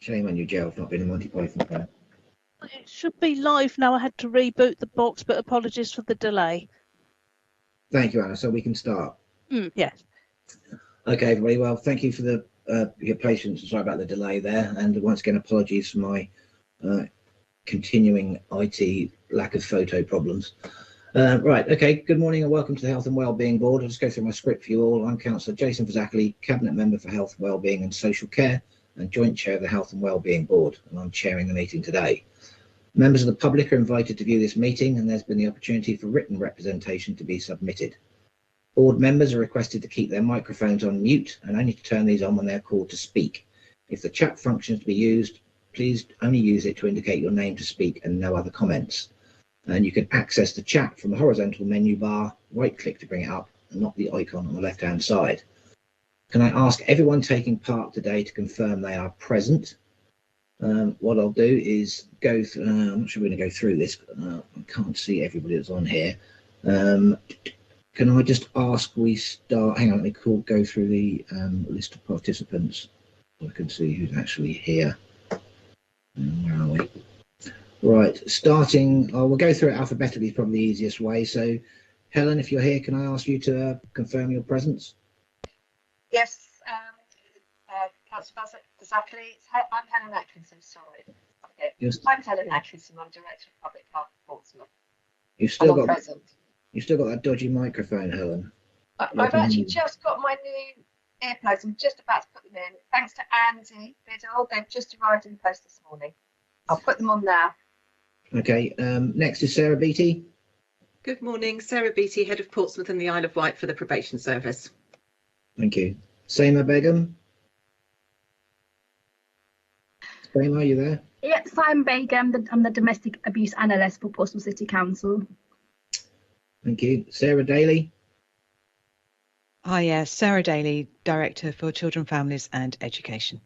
Shame on you, Joe, for not being a Monty Python fan. It should be live now. I had to reboot the box, but apologies for the delay. Thank you, Anna. So we can start. Yes. Okay, everybody. Well, thank you for your patience. Sorry about the delay there, and once again, apologies for my continuing IT lack of photo problems. Right. Okay. Good morning and welcome to the Health and Wellbeing Board. I'll just go through my script for you all. I'm Councillor Jason Fazackerley, Cabinet Member for Health, Wellbeing and Social Care, and Joint Chair of the Health and Wellbeing Board, and I'm chairing the meeting today. Members of the public are invited to view this meeting, and there's been the opportunity for written representation to be submitted. Board members are requested to keep their microphones on mute and only to turn these on when they're called to speak. If the chat function is to be used, please only use it to indicate your name to speak and no other comments. And you can access the chat from the horizontal menu bar, right click to bring it up, and not the icon on the left hand side. Can I ask everyone taking part today to confirm they are present? What I'll do is go through, I'm not sure we're going to go through this, but I can't see everybody that's on here. Can I just ask we start, hang on, let me go through the list of participants so I can see who's actually here. Where are we? Right, starting, we'll go through it alphabetically, is probably the easiest way. So, Helen, if you're here, can I ask you to confirm your presence? Yes, Councillor Fazackerley, I'm Helen Atkinson, sorry. Okay. Yes. I'm Helen Atkinson, I'm Director of Public Health for Portsmouth. You've still got that dodgy microphone, Helen. I've actually just got my new earplugs. I'm just about to put them in. Thanks to Andy Biddle, they've just arrived in the post this morning. I'll put them on now. Okay, next is Sarah Beattie. Good morning, Sarah Beattie, Head of Portsmouth and the Isle of Wight for the Probation Service. Thank you. Seema Begum. Seema, are you there? Yes, I'm Begum. I'm the Domestic Abuse Analyst for Portsmouth City Council. Thank you. Sarah Daly. Hi, yes, Sarah Daly, Director for Children, Families and Education.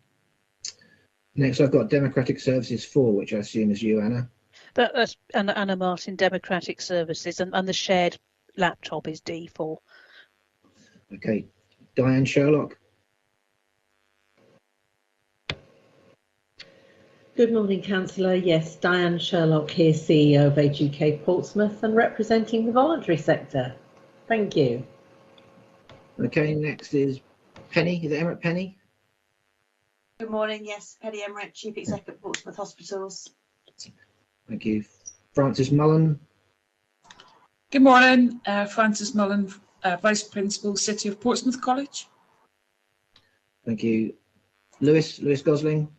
Next, I've got Democratic Services 4, which I assume is you, Anna. That's Anna Martin, Democratic Services, and the shared laptop is D4. Okay. Diane Sherlock. Good morning, Councillor. Yes, Diane Sherlock here, CEO of Age UK Portsmouth and representing the voluntary sector. Thank you. Okay, next is Penny. Is it Emirates Penny? Good morning. Yes, Penny Emmerich, Chief Executive of Portsmouth Hospitals. Thank you. Frances Mullen. Good morning, Frances Mullen, Vice Principal, City of Portsmouth College. Thank you. Lewis Gosling.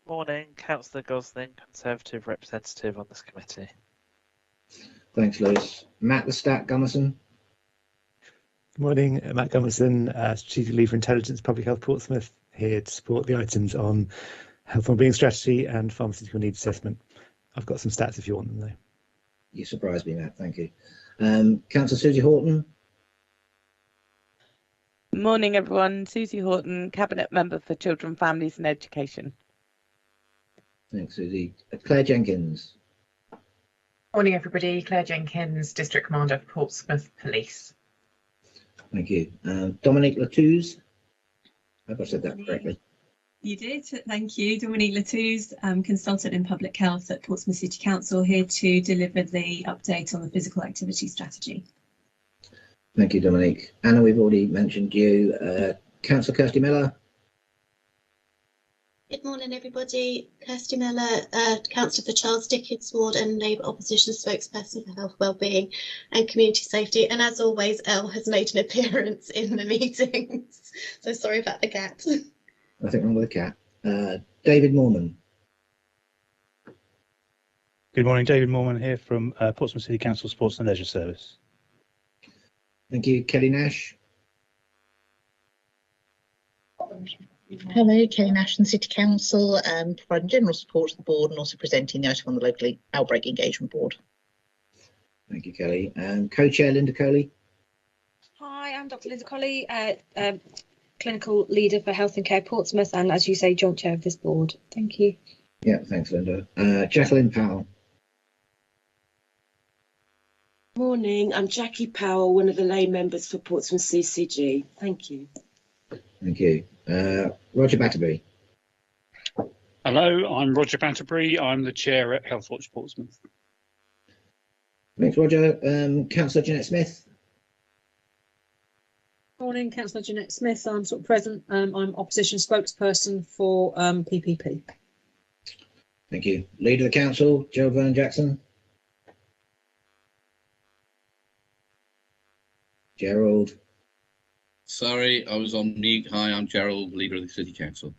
Morning, Councillor Gosling, Conservative representative on this committee. Thanks, Lewis. Matt the Stat Gummerson. Good morning, Matt Gummerson, Strategic Lead for Intelligence, Public Health Portsmouth, here to support the items on health and wellbeing strategy and pharmaceutical needs assessment. I've got some stats if you want them, though. You surprised me, Matt. Thank you. Councillor Susie Horton. Morning, everyone. Susie Horton, Cabinet Member for Children, Families and Education. Thanks, Susie. Claire Jenkins. Morning, everybody. Claire Jenkins, District Commander for Portsmouth Police. Thank you. Dominique Latouze. I hope I said that correctly. You did. Thank you. Dominique Latouze, Consultant in Public Health at Portsmouth City Council, here to deliver the update on the physical activity strategy. Thank you, Dominique. Anna, we've already mentioned you. Councillor Kirsty Miller. Good morning, everybody. Kirsty Miller, Councillor for Charles Dickens Ward and Labour Opposition Spokesperson for Health, Wellbeing and Community Safety. And as always, Elle has made an appearance in the meetings. So sorry about the cat. Nothing wrong with the cat. David Moorman. Good morning, David Moorman here from Portsmouth City Council Sports and Leisure Service. Thank you. Kelly Nash. Hello, Kelly Nash from City Council, providing general support to the board and also presenting the item on the local Outbreak Engagement Board. Thank you, Kelly. Co-chair Linda Coley. Hi, I'm Dr. Linda Coley, Clinical Leader for Health and Care Portsmouth, and as you say, joint chair of this board. Thank you. Yeah, thanks, Linda. Jacqueline Powell. Morning, I'm Jackie Powell, one of the lay members for Portsmouth CCG. Thank you. Thank you. Roger Batterby. Hello, I'm Roger Banterbury. I'm the chair at Healthwatch Portsmouth. Thanks, Roger. Councillor Jeanette Smith. Morning, Councillor Jeanette Smith. I'm sort of present. I'm opposition spokesperson for PPP. Thank you. Leader of the council, Gerald Vernon Jackson. Gerald. Sorry, I was on mute. Hi, I'm Gerald, leader of the City Council.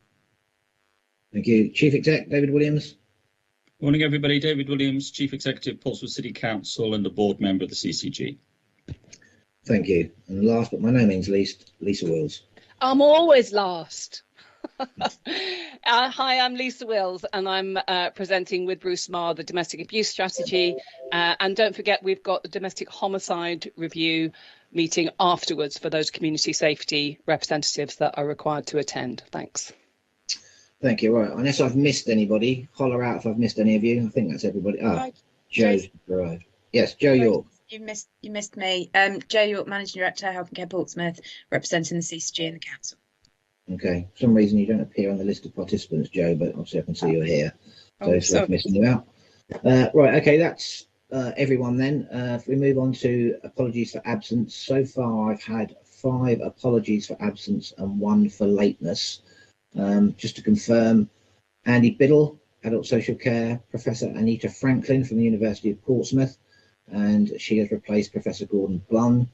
Thank you. Chief Exec, David Williams. Morning, everybody. David Williams, Chief Executive, Portsmouth City Council and a board member of the CCG. Thank you. And last but by no means least, Lisa Wills. I'm always last. Hi, I'm Lisa Wills, and I'm presenting with Bruce Marr the domestic abuse strategy. And don't forget, we've got the domestic homicide review meeting afterwards for those community safety representatives that are required to attend. Thanks. Thank you. Right. Unless I've missed anybody, holler out if I've missed any of you. I think that's everybody. Joe's arrived. Yes, Joe York. You missed me. Joe York, Managing Director, Health and Care Portsmouth, representing the CCG and the council. Okay. For some reason you don't appear on the list of participants, Joe, but obviously I can see you're here. So I've missed you out. Right. Okay. That's everyone then. If we move on to apologies for absence. So far, I've had 5 apologies for absence and 1 for lateness. Just to confirm, Andy Biddle, Adult Social Care, Professor Anita Franklin from the University of Portsmouth, and she has replaced Professor Gordon Blunn,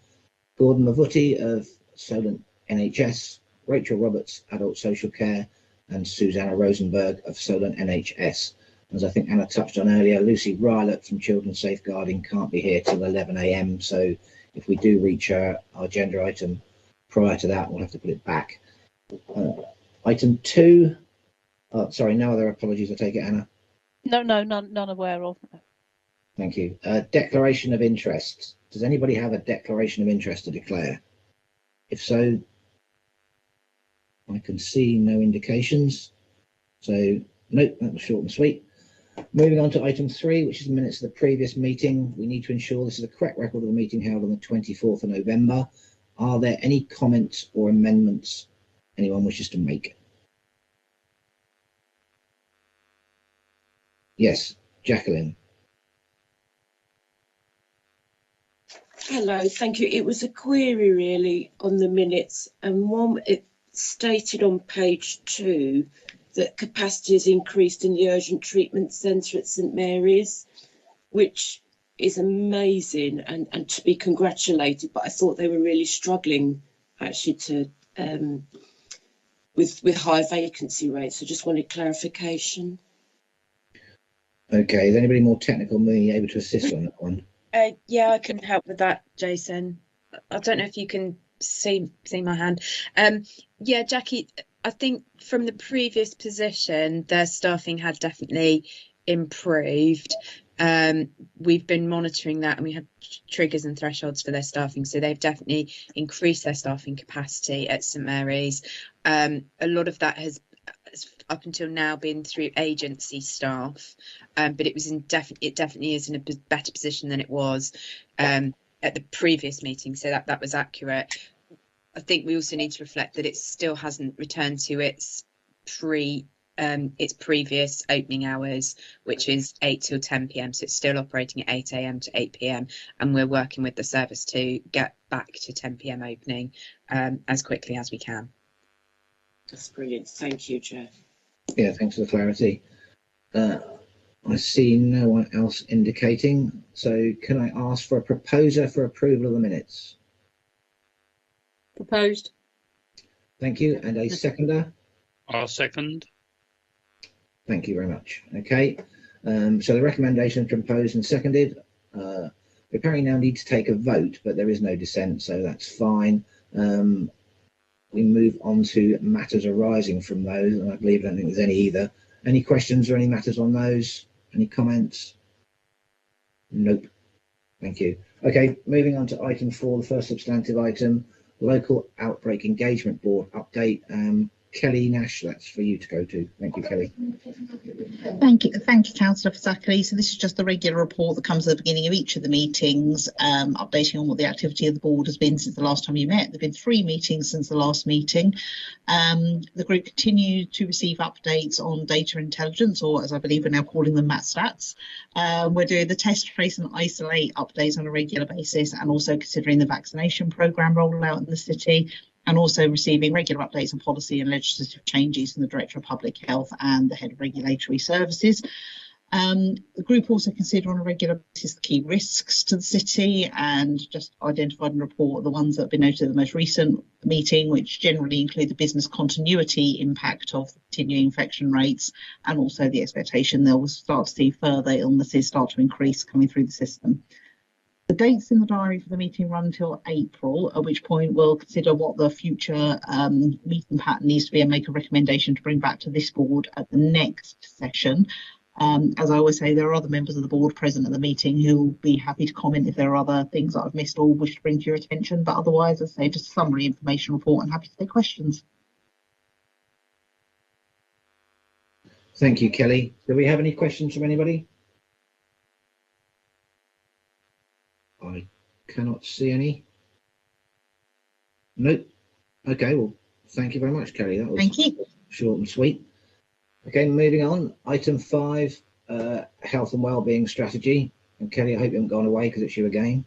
Gordon Mavuti of Solent NHS, Rachel Roberts, Adult Social Care, and Susanna Rosenberg of Solent NHS. As I think Anna touched on earlier, Lucy Rylott from Children's Safeguarding can't be here till 11 AM, so if we do reach our agenda item prior to that, we'll have to put it back. Item 2, sorry, no other apologies, I take it, Anna? No, none aware of. Thank you. Declaration of interest. Does anybody have a declaration of interest to declare? If so, I can see no indications. So, nope, that was short and sweet. Moving on to item 3, which is the minutes of the previous meeting. We need to ensure this is a correct record of the meeting held on the 24th of November. Are there any comments or amendments anyone wishes to make? Yes, Jacqueline. Hello, thank you. It was a query really on the minutes, and one, it stated on page 2 that capacity has increased in the urgent treatment centre at St Mary's, which is amazing and to be congratulated, but I thought they were really struggling actually to with high vacancy rates. I just wanted clarification. Okay, is anybody more technical than me able to assist on that one? Yeah, I can help with that, Jason. I don't know if you can see my hand. Yeah, Jackie, I think from the previous position, their staffing had definitely improved. We've been monitoring that, and we have triggers and thresholds for their staffing, so they've definitely increased their staffing capacity at St Mary's. A lot of that has up until now been through agency staff, but it definitely is in a better position than it was at the previous meeting, so that was accurate. I think we also need to reflect that it still hasn't returned to its previous opening hours, which is 8 till 10 PM, so it's still operating at 8 AM to 8 PM, and we're working with the service to get back to 10 PM opening as quickly as we can. That's brilliant. Thank you, Joe. Yeah, thanks for the clarity. I see no one else indicating, so can I ask for a proposer for approval of the minutes? Proposed. Thank you. And a seconder? I'll second. Thank you very much. Okay, so the recommendation is proposed and seconded. We apparently now need to take a vote, but there is no dissent, so that's fine. We move on to matters arising from those, and I don't think there's any either. Any questions or any matters on those? Any comments? Nope. Thank you. Okay, moving on to item 4, the first substantive item, Local Outbreak Engagement Board update. Kelly Nash, that's for you to go to. Thank you, Kelly. Thank you, Councillor Fasakli. So this is just the regular report that comes at the beginning of each of the meetings, updating on what the activity of the board has been since the last time you met. There have been 3 meetings since the last meeting. The group continued to receive updates on data intelligence, or as I believe we're now calling them, MAT stats. We're doing the test, trace and isolate updates on a regular basis, and also considering the vaccination programme rollout in the city, and also receiving regular updates on policy and legislative changes from the Director of Public Health and the Head of Regulatory Services. The group also consider on a regular basis the key risks to the city, and just identified and report the ones that have been noted at the most recent meeting, which generally include the business continuity impact of the continuing infection rates, and also the expectation they will start to see further illnesses start to increase coming through the system. The dates in the diary for the meeting run until April, at which point we'll consider what the future meeting pattern needs to be and make a recommendation to bring back to this board at the next session. As I always say, there are other members of the board present at the meeting who will be happy to comment if there are other things that I've missed or wish to bring to your attention. But otherwise, as I say, just a summary information report and happy to take questions. Thank you, Kelly. Do we have any questions from anybody? I cannot see any. Nope. Okay, well, thank you very much, Kelly. That was thank you. Short and sweet. Okay, moving on. Item 5, health and wellbeing strategy. And Kelly, I hope you haven't gone away because it's you again.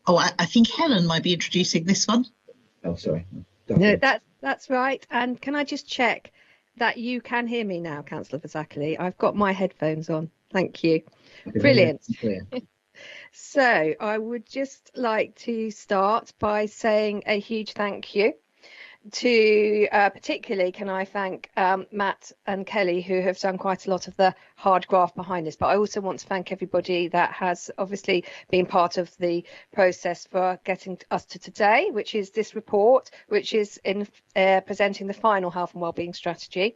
Oh, I think Helen might be introducing this one. Oh, sorry. No, that's right. And can I just check that you can hear me now, Councillor Fasakli? I've got my headphones on. Thank you. Brilliant. So I would just like to start by saying a huge thank you to particularly can I thank Matt and Kelly, who have done quite a lot of the hard graft behind this, but I also want to thank everybody that has obviously been part of the process for getting us to today, which is this report, which is in presenting the final health and wellbeing strategy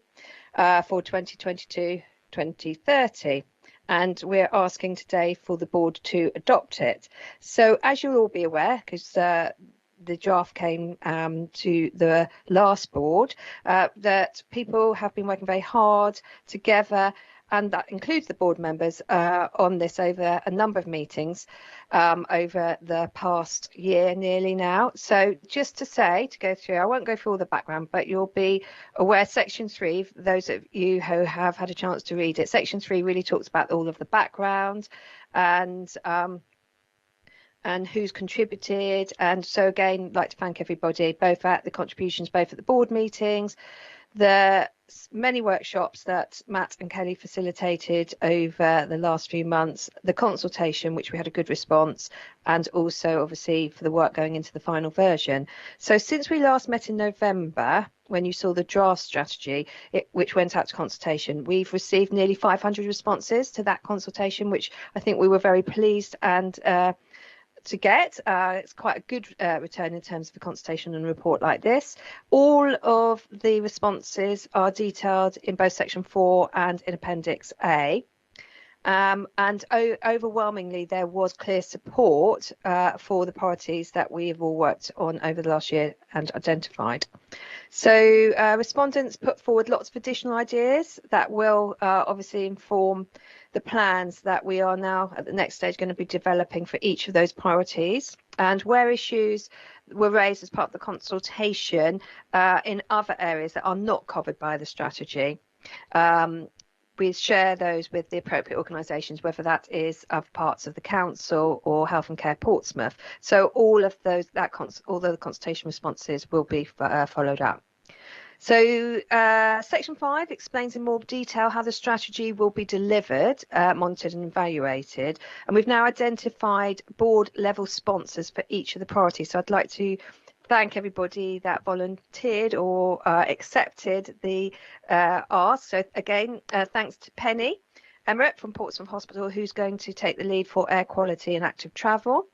for 2022-2030. And we're asking today for the board to adopt it. So as you'll all be aware, because the draft came to the last board, that people have been working very hard together, and that includes the board members on this over a number of meetings over the past year nearly now. So just to say, to go through, I won't go through all the background, but you'll be aware section 3, those of you who have had a chance to read it, section 3 really talks about all of the background and who's contributed. And so again, I'd like to thank everybody, both at the contributions, both at the board meetings, the many workshops that Matt and Kelly facilitated over the last few months, the consultation, which we had a good response, and also obviously for the work going into the final version. So since we last met in November, when you saw the draft strategy, which went out to consultation, we've received nearly 500 responses to that consultation, which I think we were very pleased and to get. It's quite a good return in terms of a consultation and report like this. All of the responses are detailed in both section 4 and in appendix A. And overwhelmingly there was clear support for the priorities that we have all worked on over the last year and identified. So respondents put forward lots of additional ideas that will obviously inform the plans that we are now at the next stage going to be developing for each of those priorities, and where issues were raised as part of the consultation in other areas that are not covered by the strategy. We share those with the appropriate organisations, whether that is other parts of the council or Health and Care Portsmouth. So all of those, all the consultation responses will be followed up. So section 5 explains in more detail how the strategy will be delivered, monitored and evaluated. And we've now identified board level sponsors for each of the priorities. So I'd like to thank everybody that volunteered or accepted the ask. So again, thanks to Penny Emmerich from Portsmouth Hospital, who's going to take the lead for air quality and active travel.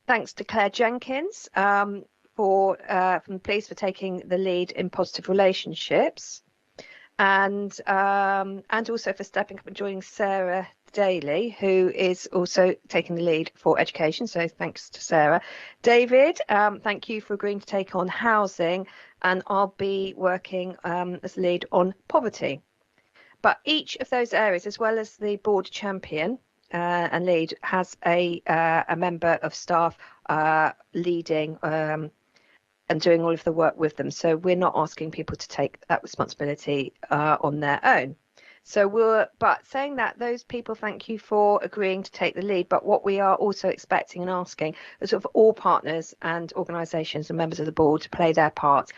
Thanks to Claire Jenkins from the police for taking the lead in positive relationships, and also for stepping up and joining Sarah Daly, who is also taking the lead for education. So thanks to Sarah. David, thank you for agreeing to take on housing, and I'll be working as lead on poverty. But each of those areas, as well as the board champion and lead, has a member of staff leading and doing all of the work with them. So we're not asking people to take that responsibility on their own. So but saying that, those people, thank you for agreeing to take the lead. But what we are also expecting and asking is sort of all partners and organisations and members of the board to play their part.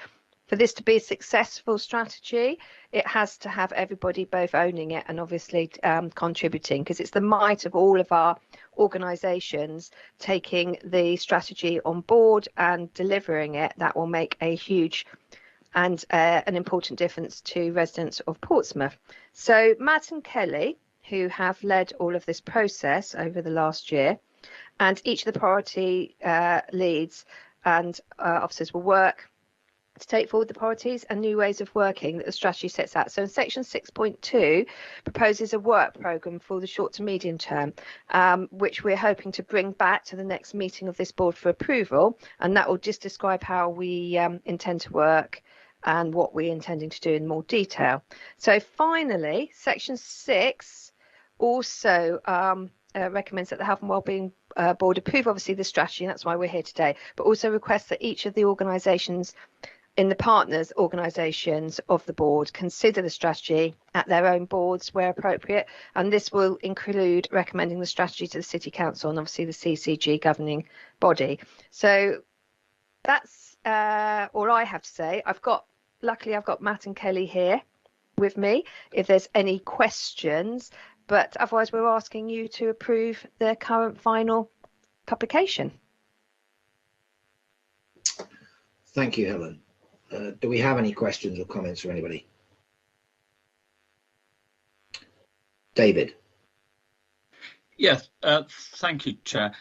For this to be a successful strategy, it has to have everybody both owning it and obviously contributing, because it's the might of all of our organisations taking the strategy on board and delivering it that will make a huge and an important difference to residents of Portsmouth. So Matt and Kelly, who have led all of this process over the last year, and each of the priority leads and officers will work to take forward the priorities and new ways of working that the strategy sets out. So in section 6.2 proposes a work programme for the short to medium term, which we're hoping to bring back to the next meeting of this board for approval, and that will just describe how we intend to work and what we're intending to do in more detail. So finally, section 6 also recommends that the Health and Wellbeing Board approve obviously the strategy, and that's why we're here today, but also requests that each of the organisations in the partners organisations of the board consider the strategy at their own boards where appropriate, and this will include recommending the strategy to the City Council and obviously the CCG governing body. So that's all I have to say. Luckily I've got Matt and Kelly here with me if there's any questions, but otherwise we're asking you to approve the current final publication. Thank you, Helen. Do we have any questions or comments from anybody? David. Yes, thank you, Chair.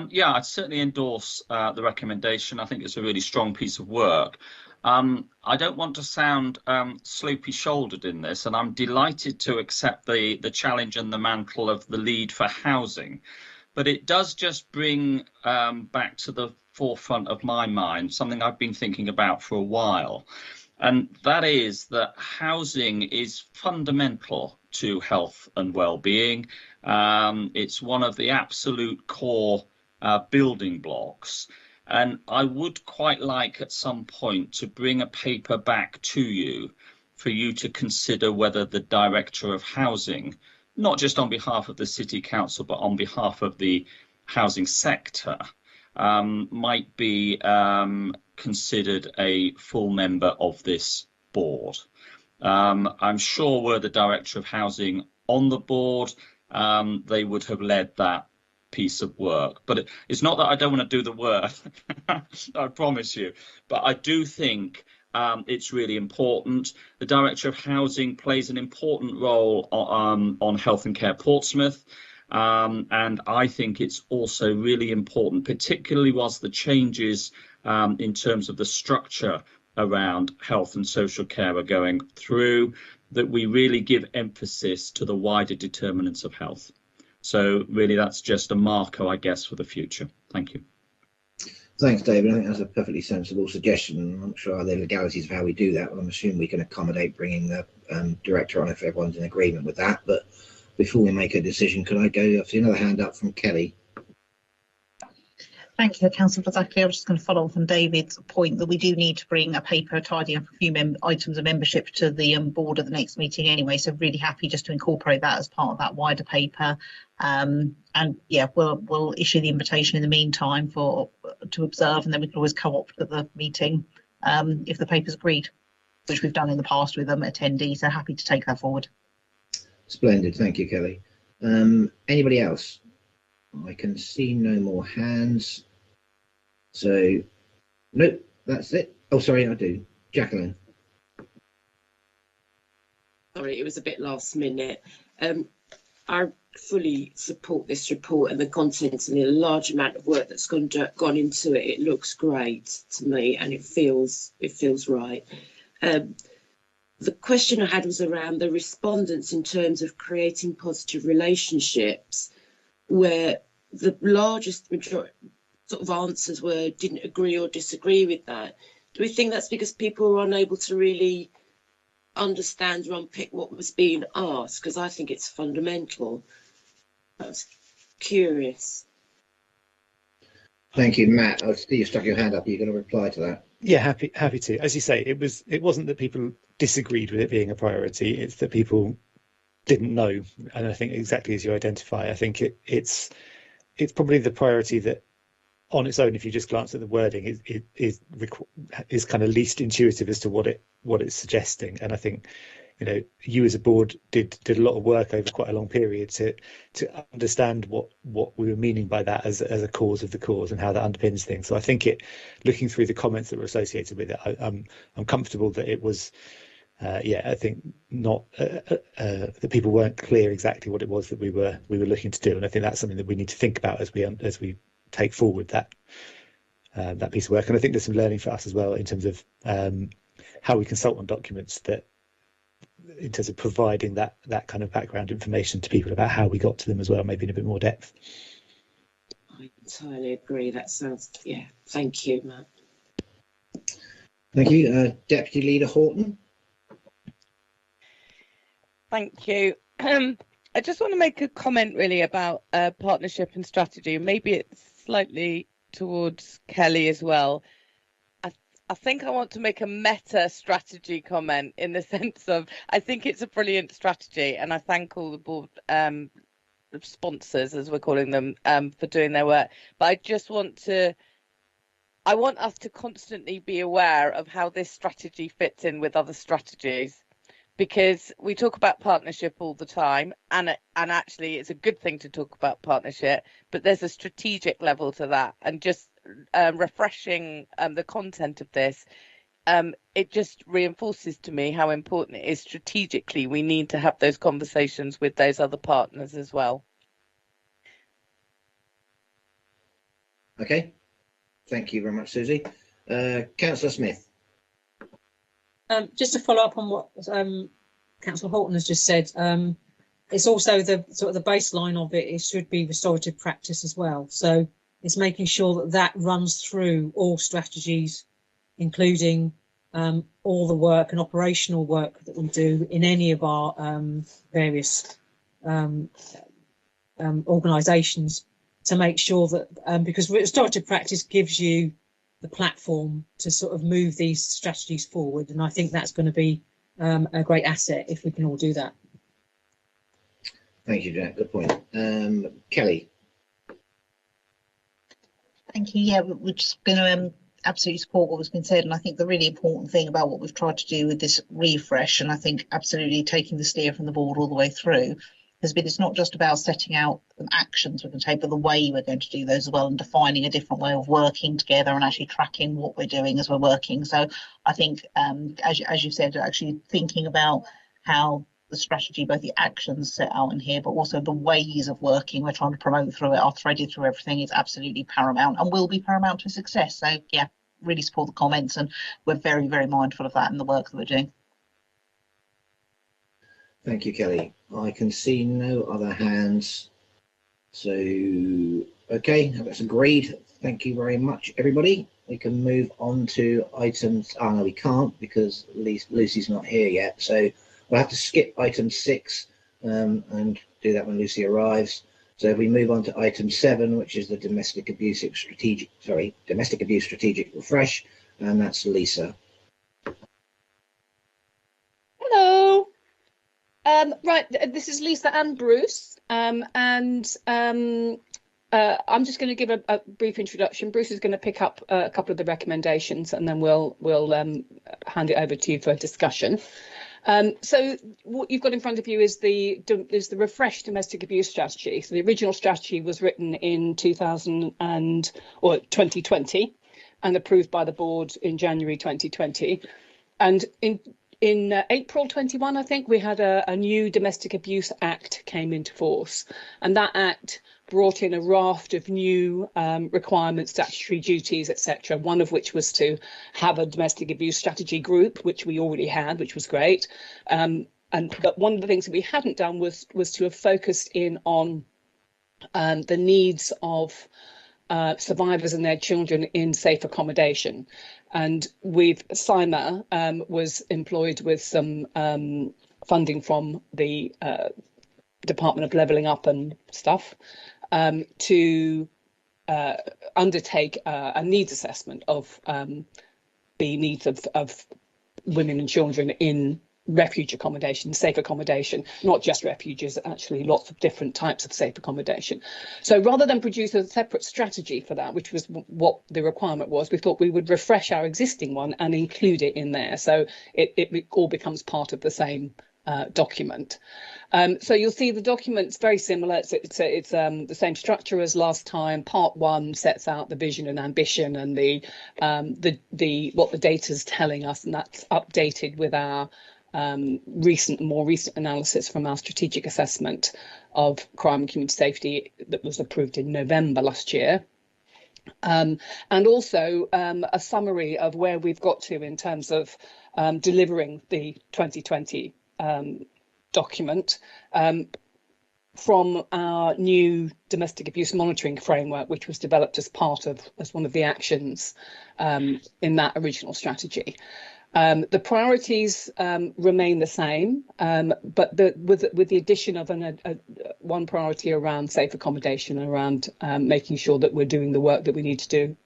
Yeah, I'd certainly endorse the recommendation. I think it's a really strong piece of work. I don't want to sound sloopy-shouldered in this, and I'm delighted to accept the challenge and the mantle of the lead for housing. But it does just bring back to the forefront of my mind something I've been thinking about for a while, and that is that housing is fundamental to health and well-being. It's one of the absolute core building blocks, and I would quite like at some point to bring a paper back to you for you to consider whether the Director of Housing, not just on behalf of the City Council but on behalf of the housing sector, might be considered a full member of this board. I'm sure were the Director of Housing on the board, they would have led that piece of work. But it's not that I don't want to do the work, I promise you, but I do think it's really important. The Director of Housing plays an important role on Health and Care Portsmouth. And I think it's also really important, particularly whilst the changes in terms of the structure around health and social care are going through, that we really give emphasis to the wider determinants of health. So really that's just a marker, I guess, for the future. Thank you. Thanks, David. I think that's a perfectly sensible suggestion. I'm not sure the legalities of how we do that, but I'm assuming we can accommodate bringing the director on if everyone's in agreement with that. But before we make a decision, could I go? I see another hand up from Kelly. Thank you, Councillor Fazackley. I was just going to follow on from David's point that we do need to bring a paper tidying up a few items of membership to the board at the next meeting anyway. So really happy just to incorporate that as part of that wider paper. And yeah, we'll issue the invitation in the meantime to observe, and then we can always co-opt at the meeting if the paper's agreed, which we've done in the past with attendees. So happy to take that forward. Splendid, thank you, Kelly. Anybody else? I can see no more hands. So, nope, that's it. Oh, sorry, I do. Jacqueline. Sorry, it was a bit last minute. I fully support this report and the contents and the large amount of work that's gone into it. It looks great to me, and it feels right. the question I had was around the respondents in terms of creating positive relationships, where the largest majority sort of answers were didn't agree or disagree with that. Do we think that's because people were unable to really understand or unpick what was being asked? Because I think it's fundamental. I was curious. Thank you, Matt. I see you stuck your hand up. Are you going to reply to that? Yeah, happy to. As you say, it wasn't that people disagreed with it being a priority. It's that people didn't know. And I think exactly as you identify, I think it's probably the priority that on its own, if you just glance at the wording, is kind of least intuitive as to what it's suggesting. And I think, you know, you as a board did a lot of work over quite a long period to understand what we were meaning by that as a cause of the cause and how that underpins things. So I think looking through the comments that were associated with it, I'm comfortable that it was I think not that people weren't clear exactly what it was that we were looking to do, and I think that's something that we need to think about as we take forward that piece of work. And I think there's some learning for us as well in terms of how we consult on documents, that in terms of providing that kind of background information to people about how we got to them as well, maybe in a bit more depth. I entirely agree. That sounds, yeah. Thank you, Matt. Thank you, Deputy Leader Horton. Thank you. I just want to make a comment really about partnership and strategy. Maybe it's slightly towards Kelly as well. I think I want to make a meta strategy comment in the sense of I think it's a brilliant strategy, and I thank all the board sponsors, as we're calling them, for doing their work. But I want us to constantly be aware of how this strategy fits in with other strategies, because we talk about partnership all the time, and actually it's a good thing to talk about partnership, but there's a strategic level to that. And just refreshing the content of this, it just reinforces to me how important it is strategically. We need to have those conversations with those other partners as well. Okay, thank you very much, Susie. Councillor Smith. Just to follow up on what Councillor Horton has just said, it's also the sort of the baseline of it should be restorative practice as well. So it's making sure that runs through all strategies, including all the work and operational work that we do in any of our various organisations, to make sure that because restorative practice gives you the platform to sort of move these strategies forward, and I think that's going to be a great asset if we can all do that. Thank you, Jack. Good point. Kelly. Thank you. Yeah, we're just going to absolutely support what was been said, and I think the really important thing about what we've tried to do with this refresh, and I think absolutely taking the steer from the board all the way through, has been it's not just about setting out actions we're going to take, but the way we're going to do those as well, and defining a different way of working together and actually tracking what we're doing as we're working. So I think, as you said, actually thinking about how the strategy, both the actions set out in here, but also the ways of working we're trying to promote through it, are threaded through everything, is absolutely paramount and will be paramount to success. So yeah, really support the comments, and we're very, very mindful of that in the work that we're doing. Thank you, Kelly. I can see no other hands. So, okay, that's agreed. Thank you very much, everybody. We can move on to items. Oh, no, we can't because Lucy's not here yet. So we'll have to skip item 6 and do that when Lucy arrives. So if we move on to item 7, which is the domestic abuse strategic refresh, and that's Lisa. Hello. Right, this is Lisa and Bruce, and I'm just going to give a brief introduction. Bruce is going to pick up a couple of the recommendations, and then we'll hand it over to you for discussion. So what you've got in front of you is the refreshed domestic abuse strategy. So the original strategy was written in 2020 and approved by the board in January 2020, and in April 21, I think, we had a new Domestic Abuse Act came into force, and that Act brought in a raft of new requirements, statutory duties, etc. One of which was to have a domestic abuse strategy group, which we already had, which was great. But one of the things that we hadn't done was to have focused in on the needs of survivors and their children in safe accommodation. And with CIMA was employed with some funding from the Department of Levelling Up and stuff to undertake a needs assessment of the needs of women and children in refuge accommodation, safe accommodation, not just refuges, actually lots of different types of safe accommodation. So rather than produce a separate strategy for that, which was what the requirement was, we thought we would refresh our existing one and include it in there. So it all becomes part of the same document. So you'll see the document's very similar. It's the same structure as last time. Part 1 sets out the vision and ambition and the what the data's telling us, and that's updated with our more recent analysis from our strategic assessment of crime and community safety that was approved in November last year. And also a summary of where we've got to in terms of delivering the 2020 document from our new domestic abuse monitoring framework, which was developed as one of the actions in that original strategy. The priorities remain the same, but with the addition of one priority around safe accommodation, around making sure that we're doing the work that we need to do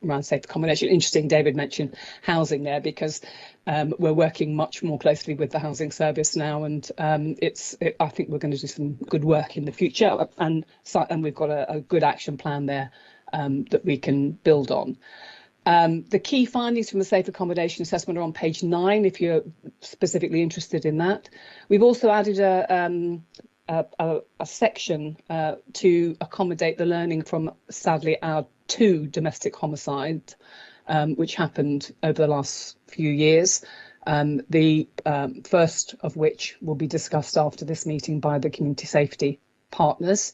around safe accommodation. Interesting, David mentioned housing there, because we're working much more closely with the housing service now, and I think we're going to do some good work in the future, and we've got a good action plan there that we can build on. The key findings from the safe accommodation assessment are on page 9 if you're specifically interested in that. We've also added a section to accommodate the learning from, sadly, our 2 domestic homicides which happened over the last few years. The first of which will be discussed after this meeting by the community safety partners.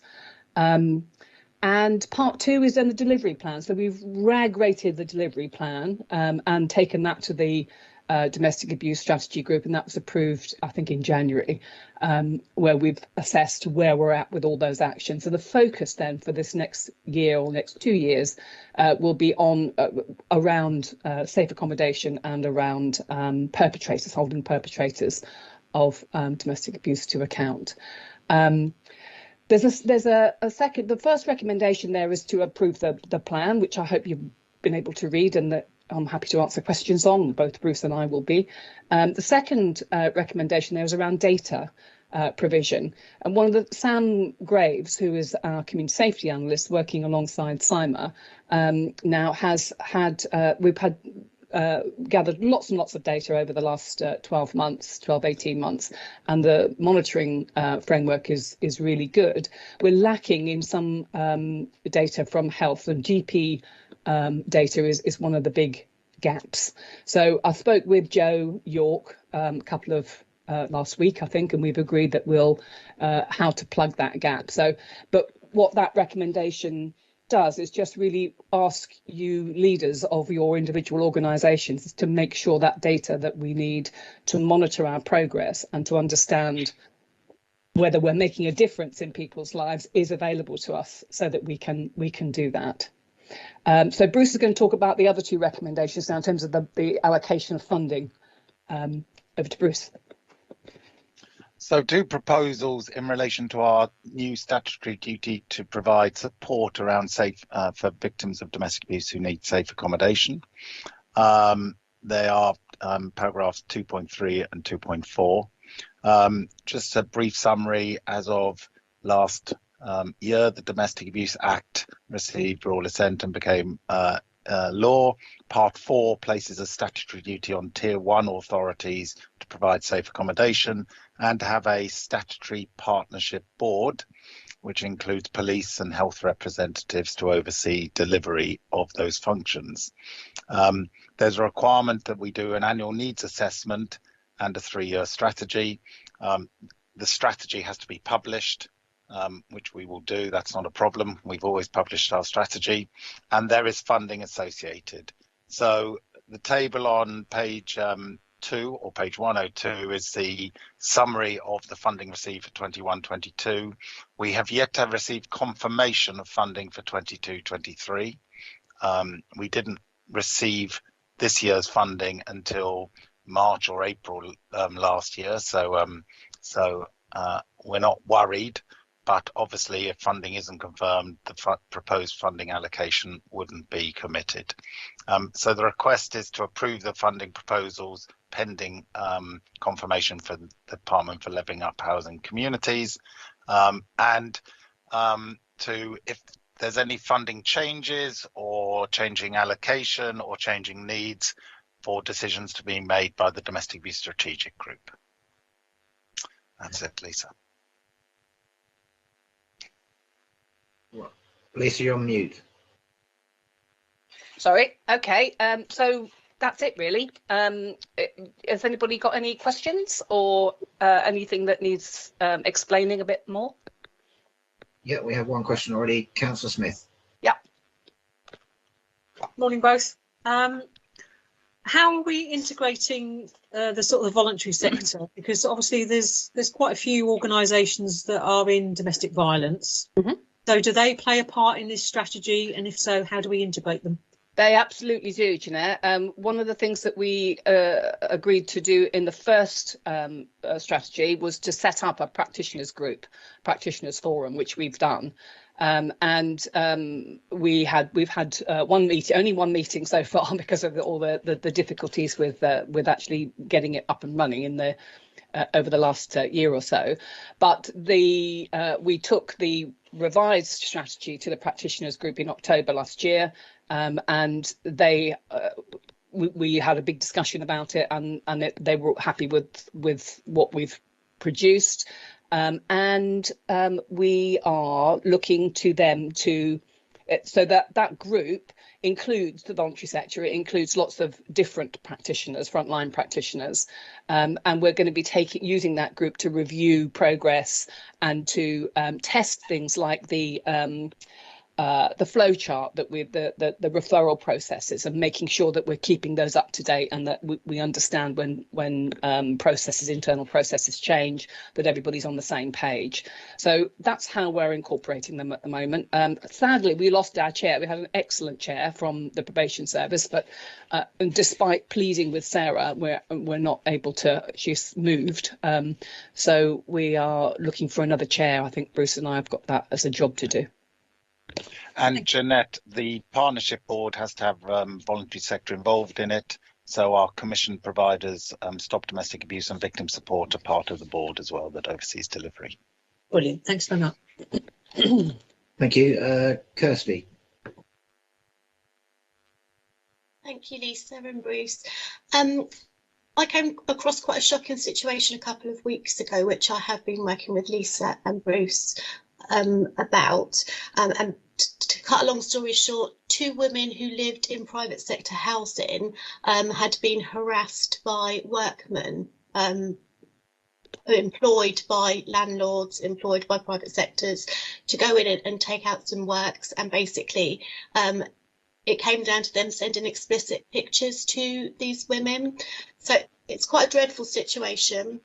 And part 2 is then the delivery plan. So we've rated the delivery plan and taken that to the domestic abuse strategy group, and that was approved, I think, in January, where we've assessed where we're at with all those actions. So the focus then for this next year or next 2 years will be on around safe accommodation and around perpetrators, holding perpetrators of domestic abuse to account. There's a second. The first recommendation there is to approve the plan, which I hope you've been able to read, and that I'm happy to answer questions on. Both Bruce and I will be. The second recommendation there is around data provision, and one of the Sam Graves, who is our community safety analyst working alongside CIMA, now has had we've had gathered lots and lots of data over the last 18 months, and the monitoring framework is really good. We're lacking in some data from health, and GP data is one of the big gaps. So I spoke with Joe York a couple of last week, I think, and we've agreed that we'll how to plug that gap. So, but what that recommendation does is just really ask you leaders of your individual organisations to make sure that data that we need to monitor our progress and to understand whether we're making a difference in people's lives is available to us, so that we can do that. So Bruce is going to talk about the other 2 recommendations now in terms of the allocation of funding. Over to Bruce. So 2 proposals in relation to our new statutory duty to provide support around safe for victims of domestic abuse who need safe accommodation. They are paragraphs 2.3 and 2.4. Just a brief summary. As of last year, the Domestic Abuse Act received royal assent and became law. Part 4 places a statutory duty on Tier 1 authorities to provide safe accommodation and to have a statutory partnership board, which includes police and health representatives to oversee delivery of those functions. There's a requirement that we do an annual needs assessment and a 3-year strategy. The strategy has to be published which we will do. That's not a problem. We've always published our strategy, and there is funding associated. So the table on page 2 or page 102 is the summary of the funding received for 21-22. We have yet to receive confirmation of funding for 22-23. We didn't receive this year's funding until March or April last year, so we're not worried. But obviously, if funding isn't confirmed, the proposed funding allocation wouldn't be committed. So the request is to approve the funding proposals pending confirmation for the Department for Levelling Up Housing Communities, and if there's any funding changes or changing allocation or changing needs, for decisions to be made by the Domestic Abuse Strategic Group. That's it, Lisa. Lisa, you're on mute. Sorry. Okay. So that's it, really. Has anybody got any questions or anything that needs explaining a bit more? Yeah, we have one question already. Councillor Smith. Yeah. Morning, both. How are we integrating the sort of voluntary sector? Because obviously there's quite a few organisations that are in domestic violence. Mm-hmm. So do they play a part in this strategy? And if so, how do we integrate them? They absolutely do, Jeanette. One of the things that we agreed to do in the first strategy was to set up a practitioners group, practitioners forum, which we've done. We've had only one meeting so far because of all the difficulties with actually getting it up and running in the over the last year or so. But we took the revised strategy to the practitioners group in October last year, and we had a big discussion about it, and they were happy with what we've produced. We are looking to them so that group includes the voluntary sector. It includes lots of different practitioners, frontline practitioners, and we're going to be using that group to review progress and to test things like the flow chart that the referral processes, and making sure that we're keeping those up to date, and that we understand when internal processes change, that everybody's on the same page. So that's how we're incorporating them at the moment. Sadly, we lost our chair. We had an excellent chair from the probation service, but despite pleading with Sarah, we're not able to. She's moved, so we are looking for another chair. I think Bruce and I have got that as a job to do. And Jeanette, the partnership board has to have voluntary sector involved in it. So our commission providers, Stop Domestic Abuse and Victim Support, are part of the board as well that oversees delivery. Brilliant. Thanks very much. Thank you. Kirsty. Thank you, Lisa and Bruce. I came across quite a shocking situation a couple of weeks ago, which I have been working with Lisa and Bruce about. And to cut a long story short, 2 women who lived in private sector housing had been harassed by workmen employed by landlords, employed by private sectors, to go in and take out some works, and basically it came down to them sending explicit pictures to these women. So it's quite a dreadful situation.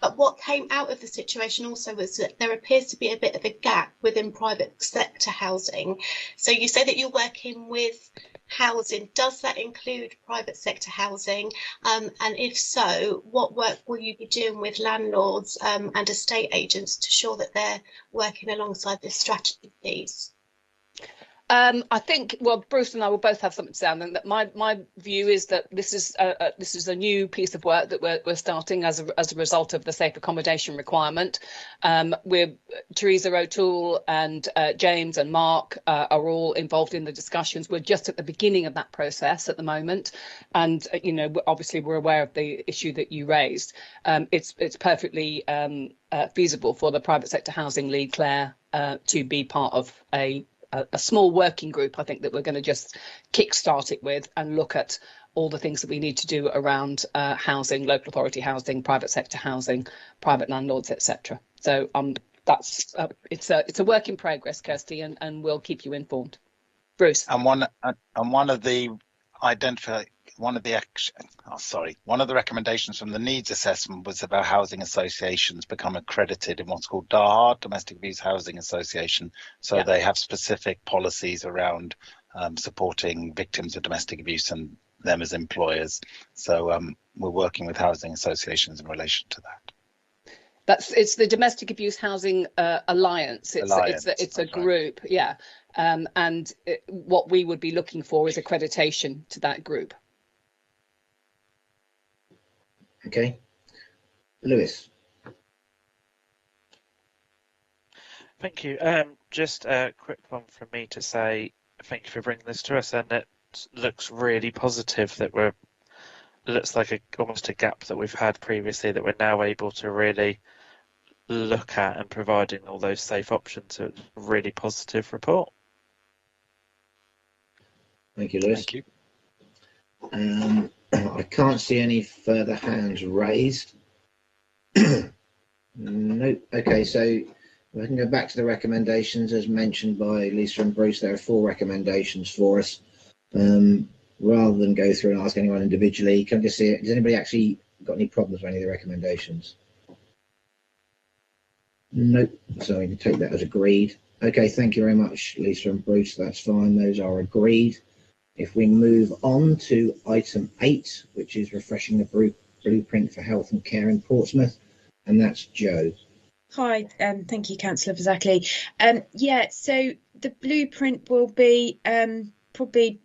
But what came out of the situation also was that there appears to be a bit of a gap within private sector housing. So you say that you're working with housing. Does that include private sector housing? And if so, what work will you be doing with landlords and estate agents to ensure that they're working alongside this strategy, please? I think, well, Bruce and I will both have something to say, and that my view is that this is a new piece of work that we're starting as a result of the safe accommodation requirement. Teresa O'Toole and James and Mark are all involved in the discussions. We're just at the beginning of that process at the moment, and obviously we're aware of the issue that you raised. It's perfectly feasible for the private sector housing lead, Claire, to be part of a small working group, I think, that we're going to just kickstart it with, and look at all the things that we need to do around housing, local authority housing, private sector housing, private landlords, etc. So I'm that's it's a work in progress, Kirsty, and we'll keep you informed. Bruce. And one of the recommendations from the needs assessment was about housing associations become accredited in what's called DAHA, Domestic Abuse Housing Association. So they have specific policies around supporting victims of domestic abuse and them as employers. So we're working with housing associations in relation to that. It's the Domestic Abuse Housing Alliance. It's a group, yeah. And what we would be looking for is accreditation to that group. Okay, Lewis. Thank you. Just a quick one from me to say thank you for bringing this to us, and it looks really positive that it looks like almost a gap that we've had previously that we're now able to really look at and providing all those safe options. So it's a really positive report. Thank you, Lewis. Thank you. I can't see any further hands raised. Nope. Okay, so we can go back to the recommendations as mentioned by Lisa and Bruce. There are 4 recommendations for us. Rather than go through and ask anyone individually, can I just see it? Has anybody actually got any problems with any of the recommendations? Nope. So we can take that as agreed. Okay, thank you very much, Lisa and Bruce. That's fine. Those are agreed. If we move on to item 8, which is refreshing the blueprint for health and care in Portsmouth, and that's Jo. Hi, thank you, Councillor Fazackley. Yeah, so the blueprint will be probably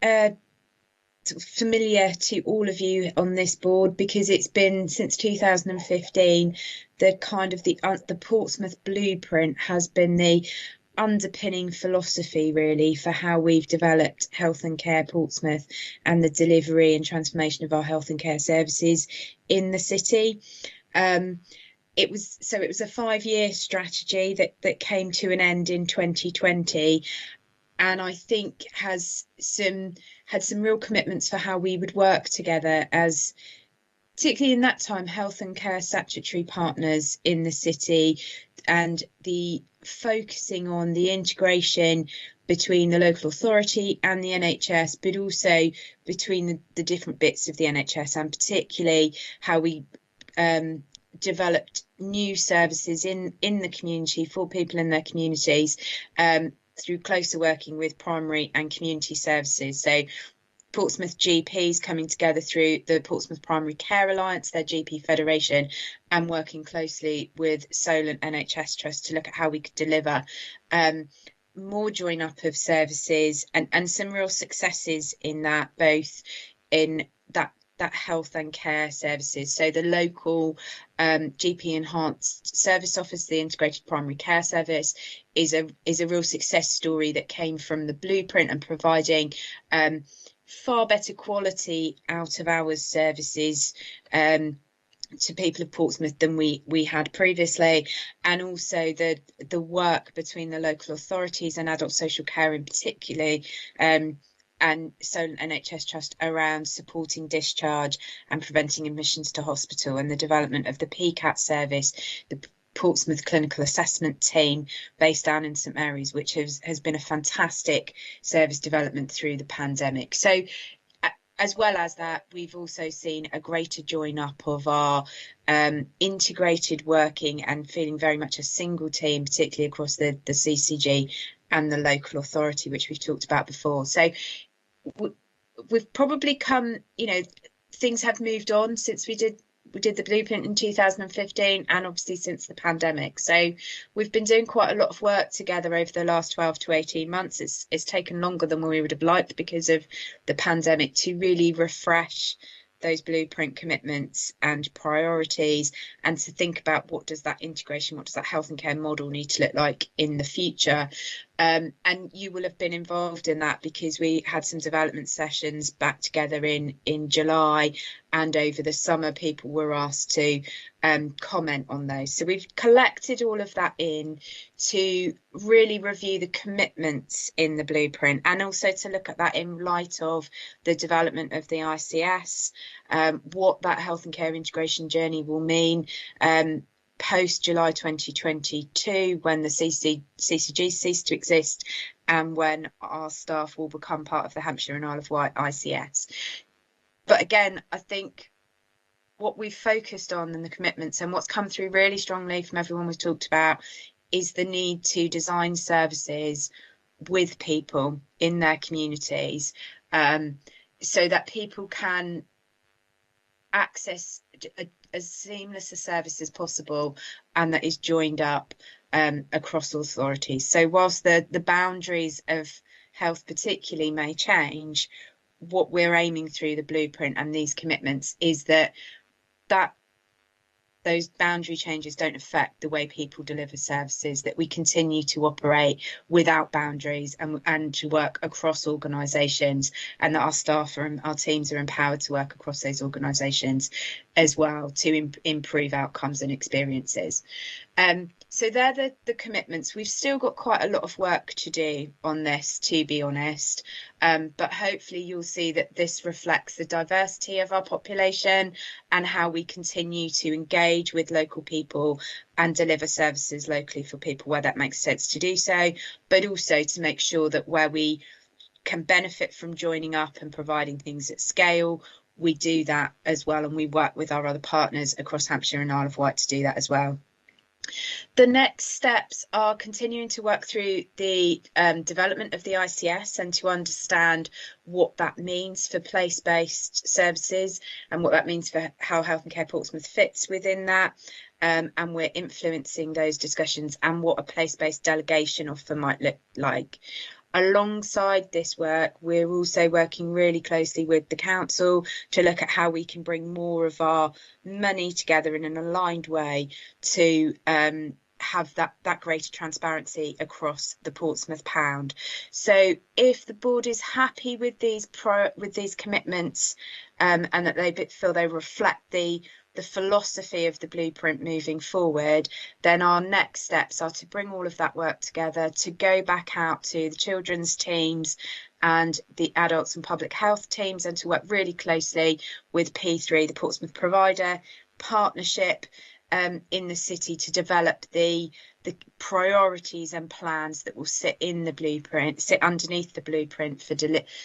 sort of familiar to all of you on this board because it's been since 2015. The Portsmouth blueprint has been the underpinning philosophy really for how we've developed Health and Care Portsmouth and the delivery and transformation of our health and care services in the city. It was a 5-year strategy that came to an end in 2020, and I think had some real commitments for how we would work together as, particularly in that time, health and care statutory partners in the city, and the focusing on the integration between the local authority and the NHS, but also between the different bits of the NHS, and particularly how we developed new services in the community for people in their communities through closer working with primary and community services. So Portsmouth GPs coming together through the Portsmouth Primary Care Alliance, their GP federation, and working closely with Solent NHS Trust to look at how we could deliver more join up of services and some real successes in that, both in that health and care services. So the local GP enhanced service office, the integrated primary care service, is a real success story that came from the blueprint and providing far better quality out of hours services to people of Portsmouth than we had previously, and also the work between the local authorities and adult social care in particular, and Solent NHS Trust around supporting discharge and preventing admissions to hospital, and the development of the PCAT service, the Portsmouth Clinical Assessment Team based down in St Mary's, which has been a fantastic service development through the pandemic. So as well as that, we've also seen a greater join up of our integrated working and feeling very much a single team, particularly across the CCG and the local authority, which we've talked about before. So we've probably come, things have moved on since we did the blueprint in 2015, and obviously since the pandemic. So we've been doing quite a lot of work together over the last 12 to 18 months. It's taken longer than we would have liked because of the pandemic to really refresh those blueprint commitments and priorities, and to think about what does that integration, what does that health and care model need to look like in the future. And you will have been involved in that because we had some development sessions back together in July, and over the summer people were asked to comment on those. So we've collected all of that in to really review the commitments in the blueprint, and also to look at that in light of the development of the ICS, what that health and care integration journey will mean, post July 2022, when the CCG ceased to exist and when our staff will become part of the Hampshire and Isle of Wight ICS. But again, I think what we've focused on and the commitments and what's come through really strongly from everyone we've talked about is the need to design services with people in their communities, so that people can access as seamless a service as possible and that is joined up across authorities. So whilst the boundaries of health particularly may change, what we're aiming through the blueprint and these commitments is that those boundary changes don't affect the way people deliver services, that we continue to operate without boundaries and to work across organisations, and that our staff and our teams are empowered to work across those organisations as well to improve outcomes and experiences. So they're the commitments. We've still got quite a lot of work to do on this, to be honest, but hopefully you'll see that this reflects the diversity of our population and how we continue to engage with local people and deliver services locally for people where that makes sense to do so, but also to make sure that where we can benefit from joining up and providing things at scale, we do that as well, and we work with our other partners across Hampshire and Isle of Wight to do that as well. The next steps are continuing to work through the development of the ICS and to understand what that means for place-based services and what that means for how Health and Care Portsmouth fits within that. And we're influencing those discussions and what a place-based delegation offer might look like. Alongside this work, we're also working really closely with the council to look at how we can bring more of our money together in an aligned way to have that greater transparency across the Portsmouth pound. So if the board is happy with these commitments and that they feel they reflect the philosophy of the blueprint moving forward, then our next steps are to bring all of that work together, to go back out to the children's teams and the adults and public health teams, and to work really closely with P3, the Portsmouth provider partnership in the city, to develop the priorities and plans that will sit underneath the blueprint for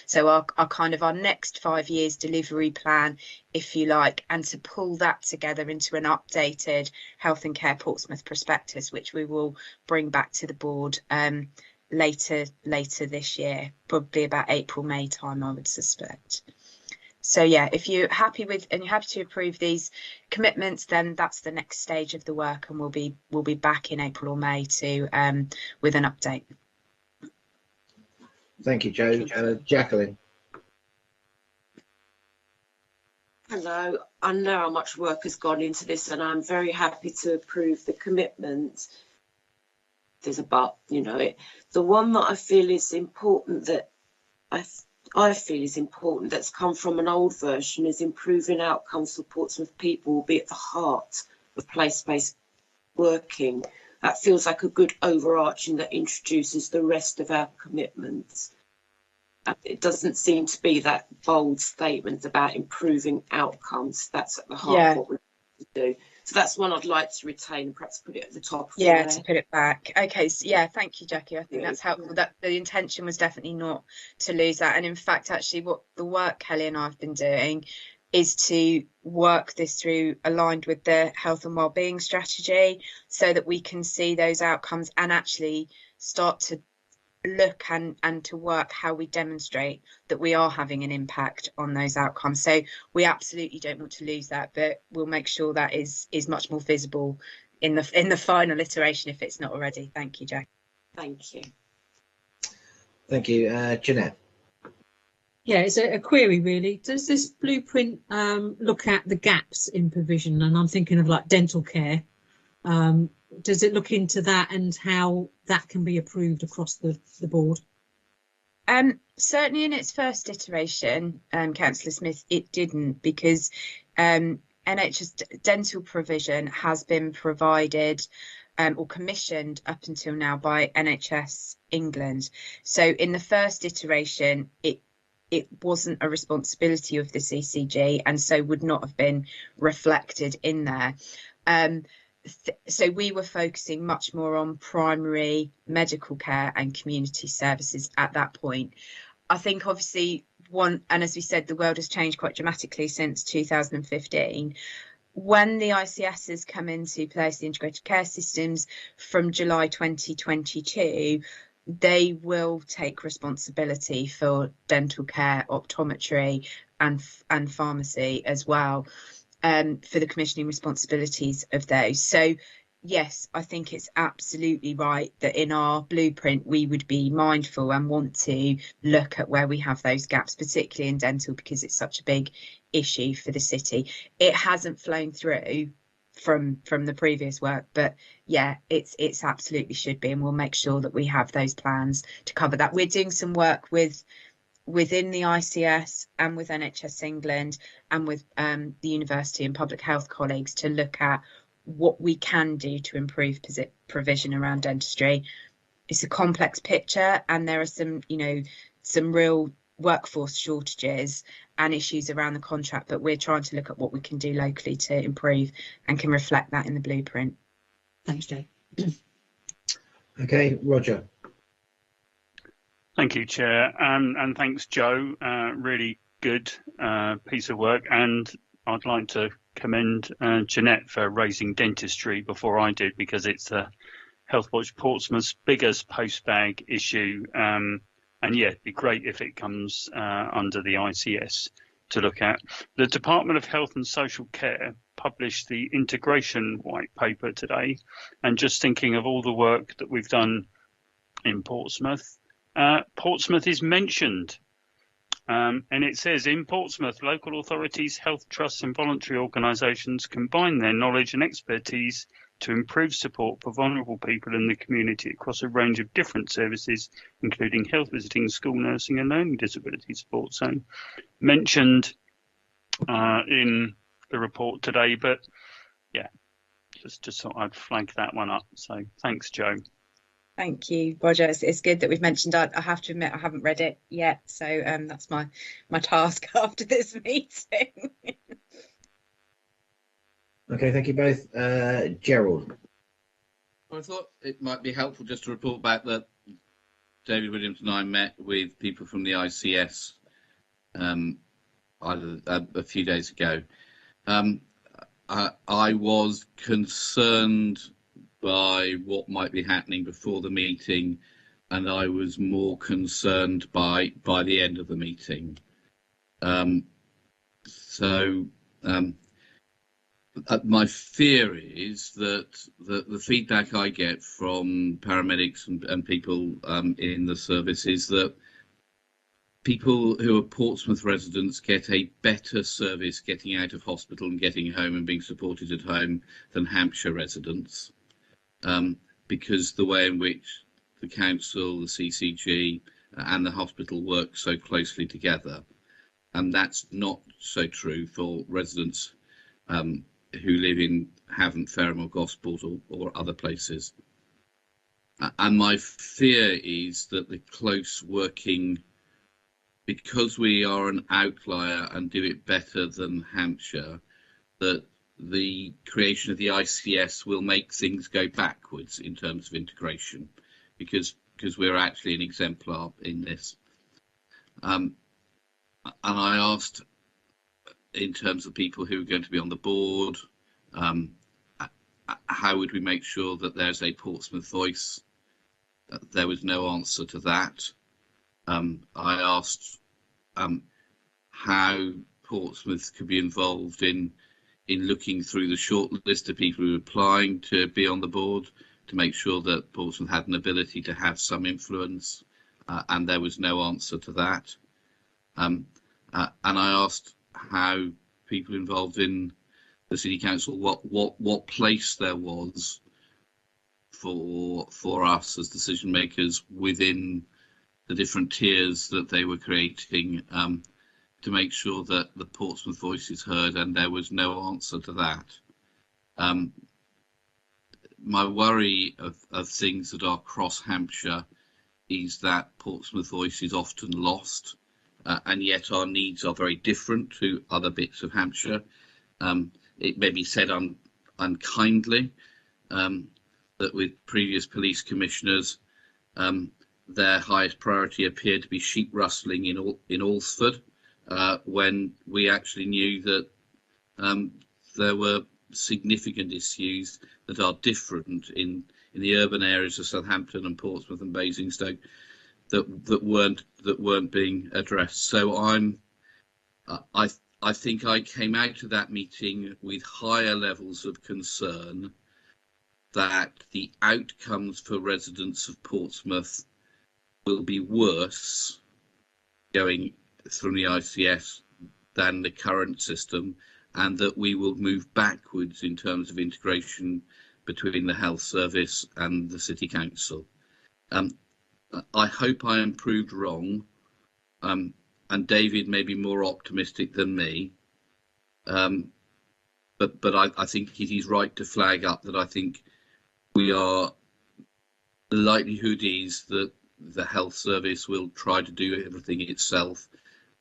so our next 5 years delivery plan, if you like, and to pull that together into an updated Health and Care Portsmouth prospectus, which we will bring back to the board later this year, probably about April-May time, I would suspect. So yeah, if you're happy with and you're happy to approve these commitments, then that's the next stage of the work, and we'll be back in April or May to with an update. Thank you, Jo. Jacqueline. Hello, I know how much work has gone into this, and I'm very happy to approve the commitment. There's a but, the one that I feel is important, that I feel is important, that's come from an old version, is improving outcomes for Portsmouth people will be at the heart of place-based working. That feels like a good overarching that introduces the rest of our commitments. It doesn't seem to be that bold statement about improving outcomes. That's at the heart of what we do. So that's one I'd like to retain and perhaps put it at the top. To put it back. Okay, so thank you, Jackie. I think that's helpful. That the intention was definitely not to lose that. And in fact, actually, what the work Kelly and I have been doing is to work this through aligned with the health and wellbeing strategy, so that we can see those outcomes and actually start to look and to work how we demonstrate that we are having an impact on those outcomes. So we absolutely don't want to lose that, but we'll make sure that is much more visible in the final iteration if it's not already. Thank you, Jack. Thank you. Thank you, Jeanette. Yeah, it's a query really. Does this blueprint look at the gaps in provision? And I'm thinking of like dental care. Does it look into that and how that can be approved across the board? Certainly in its first iteration, Councillor Smith, it didn't, because NHS dental provision has been provided or commissioned up until now by NHS England. So in the first iteration, it wasn't a responsibility of the CCG and so would not have been reflected in there. so we were focusing much more on primary medical care and community services at that point. I think obviously and as we said, the world has changed quite dramatically since 2015. When the ICSs come into place, the integrated care systems, from July 2022, they will take responsibility for dental care, optometry and pharmacy as well, for the commissioning responsibilities of those. So yes, I think it's absolutely right that in our blueprint we would be mindful and want to look at where we have those gaps, particularly in dental, because it's such a big issue for the city. It hasn't flown through from the previous work, but yeah, it's absolutely should be, and we'll make sure that we have those plans to cover that. We're doing some work within the ICS and with NHS England and with the university and public health colleagues to look at what we can do to improve provision around dentistry. It's a complex picture, and there are some real workforce shortages and issues around the contract, but we're trying to look at what we can do locally to improve and can reflect that in the blueprint. Thanks, Jo. Okay, Roger. Thank you, Chair, and thanks, Jo. Really good piece of work, and I'd like to commend Jeanette for raising dentistry before I did, because it's Healthwatch Portsmouth's biggest post-bag issue. And yeah, it'd be great if it comes under the ICS to look at. The Department of Health and Social Care published the integration white paper today, and just thinking of all the work that we've done in Portsmouth, Portsmouth is mentioned. And it says, in Portsmouth, local authorities, health trusts and voluntary organisations combine their knowledge and expertise to improve support for vulnerable people in the community across a range of different services, including health visiting, school nursing and learning disability support. So mentioned in the report today, but yeah, just thought I'd flag that one up. So thanks, Jo. Thank you, Roger. It's good that we've mentioned. I have to admit I haven't read it yet, so that's my task after this meeting. Okay, thank you both. Gerald. I thought it might be helpful just to report back that David Williams and I met with people from the ICS a few days ago. I was concerned by what might be happening before the meeting, and I was more concerned by the end of the meeting. My fear is that the feedback I get from paramedics and people in the service is that people who are Portsmouth residents get a better service getting out of hospital and getting home and being supported at home than Hampshire residents, because the way in which the council, the CCG and the hospital work so closely together. And that's not so true for residents who live in Havant, Fareham or Gosport or other places. And my fear is that the close working, because we are an outlier and do it better than Hampshire, that the creation of the ICS will make things go backwards in terms of integration, because we're actually an exemplar in this. And I asked, in terms of people who are going to be on the board, how would we make sure that there's a Portsmouth voice? There was no answer to that. I asked how Portsmouth could be involved in looking through the short list of people who are applying to be on the board to make sure that Portsmouth had an ability to have some influence, and there was no answer to that. And I asked how people involved in the City Council, what place there was for us as decision makers within the different tiers that they were creating, to make sure that the Portsmouth voice is heard, and there was no answer to that. My worry of things that are cross Hampshire is that Portsmouth voice is often lost, and yet our needs are very different to other bits of Hampshire. It may be said unkindly, that with previous police commissioners, their highest priority appeared to be sheep rustling in Alresford, when we actually knew that there were significant issues that are different in the urban areas of Southampton and Portsmouth and Basingstoke that weren't being addressed. So I think I came out of that meeting with higher levels of concern that the outcomes for residents of Portsmouth will be worse going through the ICS than the current system, and that we will move backwards in terms of integration between the health service and the city council. I hope I am proved wrong, and David may be more optimistic than me, but I think it is right to flag up that I think the likelihood is that the health service will try to do everything itself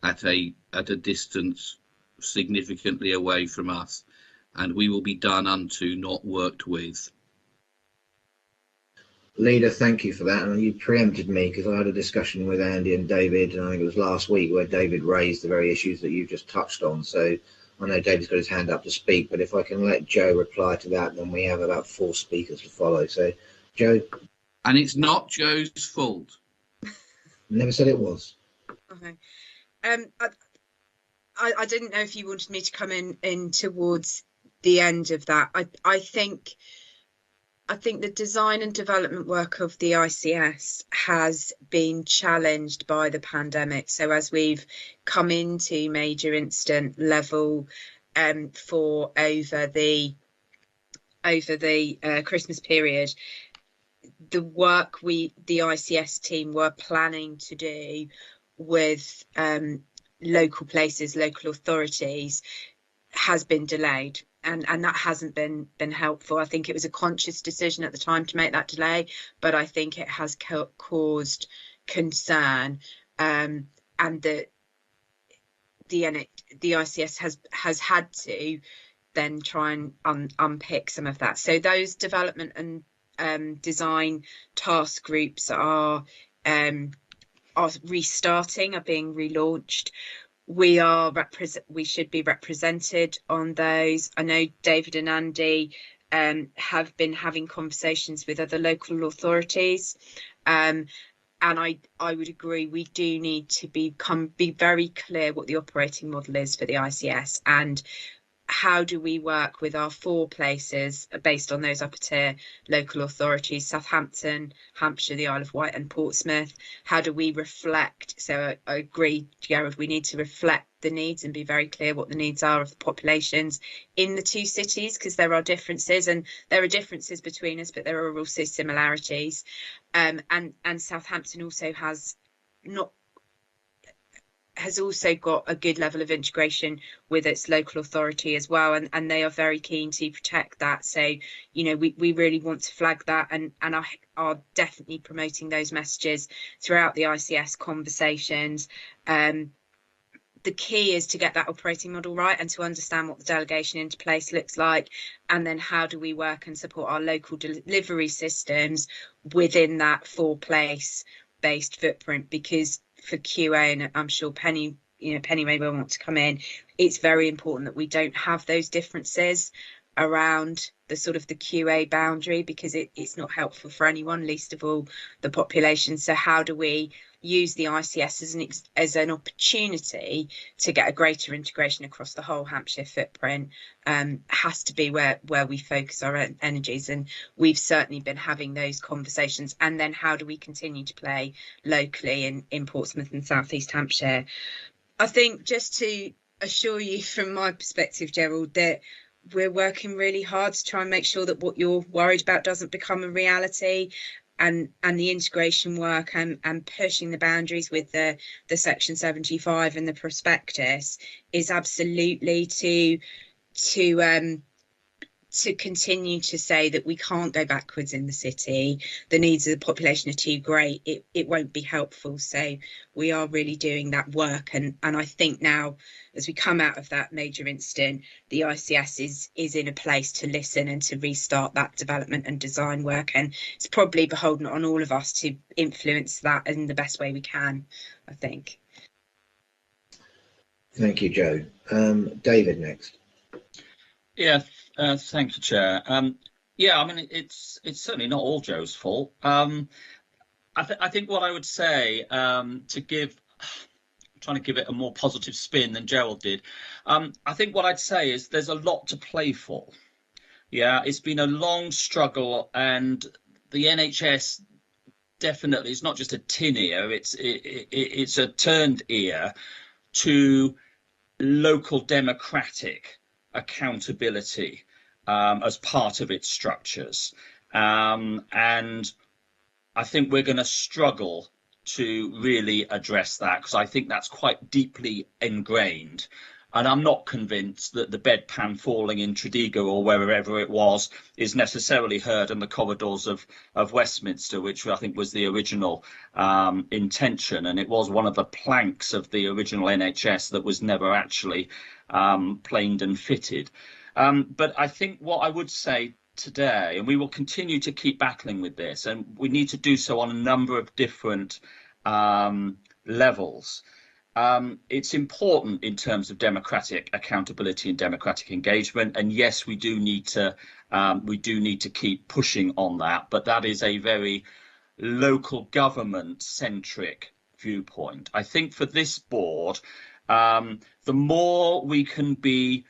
at a distance significantly away from us, and we will be done unto, not worked with. Leader, thank you for that. And you preempted me, because I had a discussion with Andy and David, and I think it was last week, where David raised the very issues that you've just touched on. So I know David's got his hand up to speak, but if I can let Joe reply to that, then we have about 4 speakers to follow. So, Joe. And it's not Joe's fault. Never said it was. Okay. I didn't know if you wanted me to come in towards the end of that. I think the design and development work of the ICS has been challenged by the pandemic. So as we've come into major incident level for over the Christmas period, the work the ICS team were planning to do with local places, local authorities, has been delayed. And that hasn't been helpful. I think it was a conscious decision at the time to make that delay, but I think it has caused concern, and that the ICS has had to then try and unpick some of that. So those development and design task groups are restarting, are being relaunched. We should be represented on those. I know David and Andy have been having conversations with other local authorities, and I would agree we do need to be very clear what the operating model is for the ICS, and how do we work with our 4 places based on those upper tier local authorities: Southampton, Hampshire, the Isle of Wight and Portsmouth. How do we reflect? So I agree, Gerard, we need to reflect the needs and be very clear what the needs are of the populations in the 2 cities, because there are differences, and there are differences between us, but there are also similarities. And Southampton also has also got a good level of integration with its local authority as well, and they are very keen to protect that. So, you know, we really want to flag that, and are definitely promoting those messages throughout the ICS conversations. The key is to get that operating model right and to understand what the delegation into place looks like, and then how do we work and support our local delivery systems within that 4-place based footprint. Because for QA, and I'm sure Penny may well want to come in, it's very important that we don't have those differences around the sort of the QA boundary, because it's not helpful for anyone, least of all the population. So how do we use the ICS as an opportunity to get a greater integration across the whole Hampshire footprint? Has to be where we focus our energies, and we've certainly been having those conversations. And then how do we continue to play locally in Portsmouth and South East Hampshire? I think, just to assure you from my perspective, Gerald, that we're working really hard to try and make sure that what you're worried about doesn't become a reality, and the integration work and pushing the boundaries with the Section 75 and the prospectus is absolutely to to continue to say that we can't go backwards in the city, the needs of the population are too great, it won't be helpful. So we are really doing that work, and I think now, as we come out of that major incident, the ICS is in a place to listen and to restart that development and design work, and it's probably beholden on all of us to influence that in the best way we can, I think. Thank you, Joe. David next. Yeah, thank you, Chair. Yeah, I mean, it's certainly not all Joe's fault. I think what I would say, trying to give it a more positive spin than Gerald did, I think what I'd say is there's a lot to play for. Yeah, it's been a long struggle, and the NHS definitely is not just a tin ear, it's a turned ear to local democratic accountability as part of its structures. And I think we're going to struggle to really address that, because I think that's quite deeply ingrained. And I'm not convinced that the bedpan falling in Tredegar or wherever it was is necessarily heard in the corridors of Westminster, which I think was the original intention. And it was one of the planks of the original NHS that was never actually planed and fitted. But I think what I would say today, and we will continue to keep battling with this, and we need to do so on a number of different levels. It's important in terms of democratic accountability and democratic engagement, and yes, we do need to keep pushing on that, but that is a very local government centric viewpoint. I think for this board, the more we can be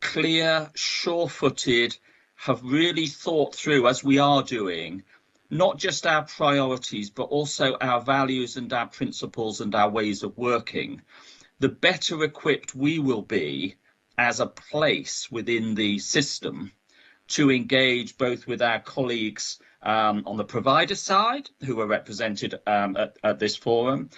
clear, sure-footed, have really thought through, as we are doing, not just our priorities, but also our values and our principles and our ways of working, the better equipped we will be as a place within the system to engage both with our colleagues on the provider side, who are represented at this forum,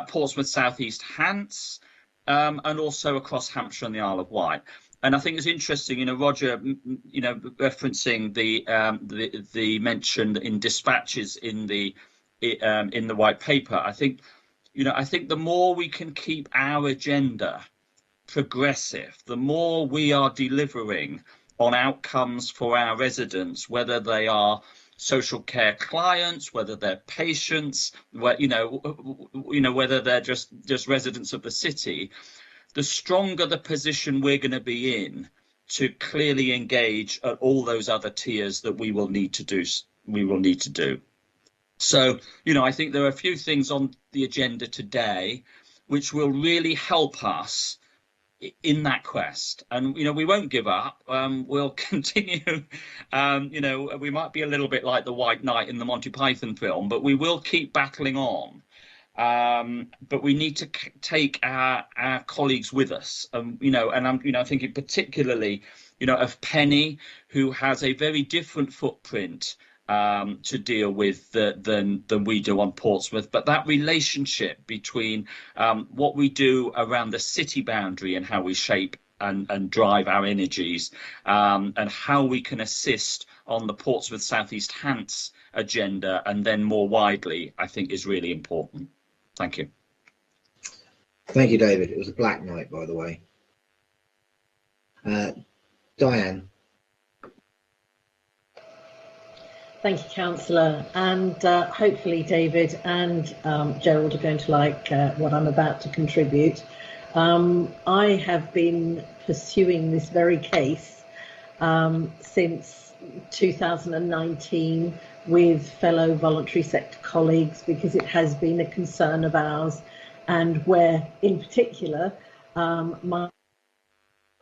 Portsmouth South East Hants, and also across Hampshire and the Isle of Wight. And I think it's interesting, Roger, referencing the mention in dispatches in the white paper. I think the more we can keep our agenda progressive, the more we are delivering on outcomes for our residents, whether they are social care clients, whether they're patients, whether they're just residents of the city, the stronger the position we're going to be in to clearly engage at all those other tiers that we will need to do. So, I think there are a few things on the agenda today which will really help us in that quest. And, we won't give up. We'll continue. We might be a little bit like the White Knight in the Monty Python film, but we will keep battling on. But we need to take our colleagues with us, and I'm thinking particularly of Penny, who has a very different footprint to deal with than we do on Portsmouth. But that relationship between what we do around the city boundary and how we shape and drive our energies, and how we can assist on the Portsmouth South East Hants agenda, and then more widely, I think is really important. Thank you. Thank you, David. It was a black night, by the way. Diane. Thank you, Councillor. And hopefully David and Gerald are going to like what I'm about to contribute. I have been pursuing this very case since 2019 with fellow voluntary sector colleagues, because it has been a concern of ours, and where in particular my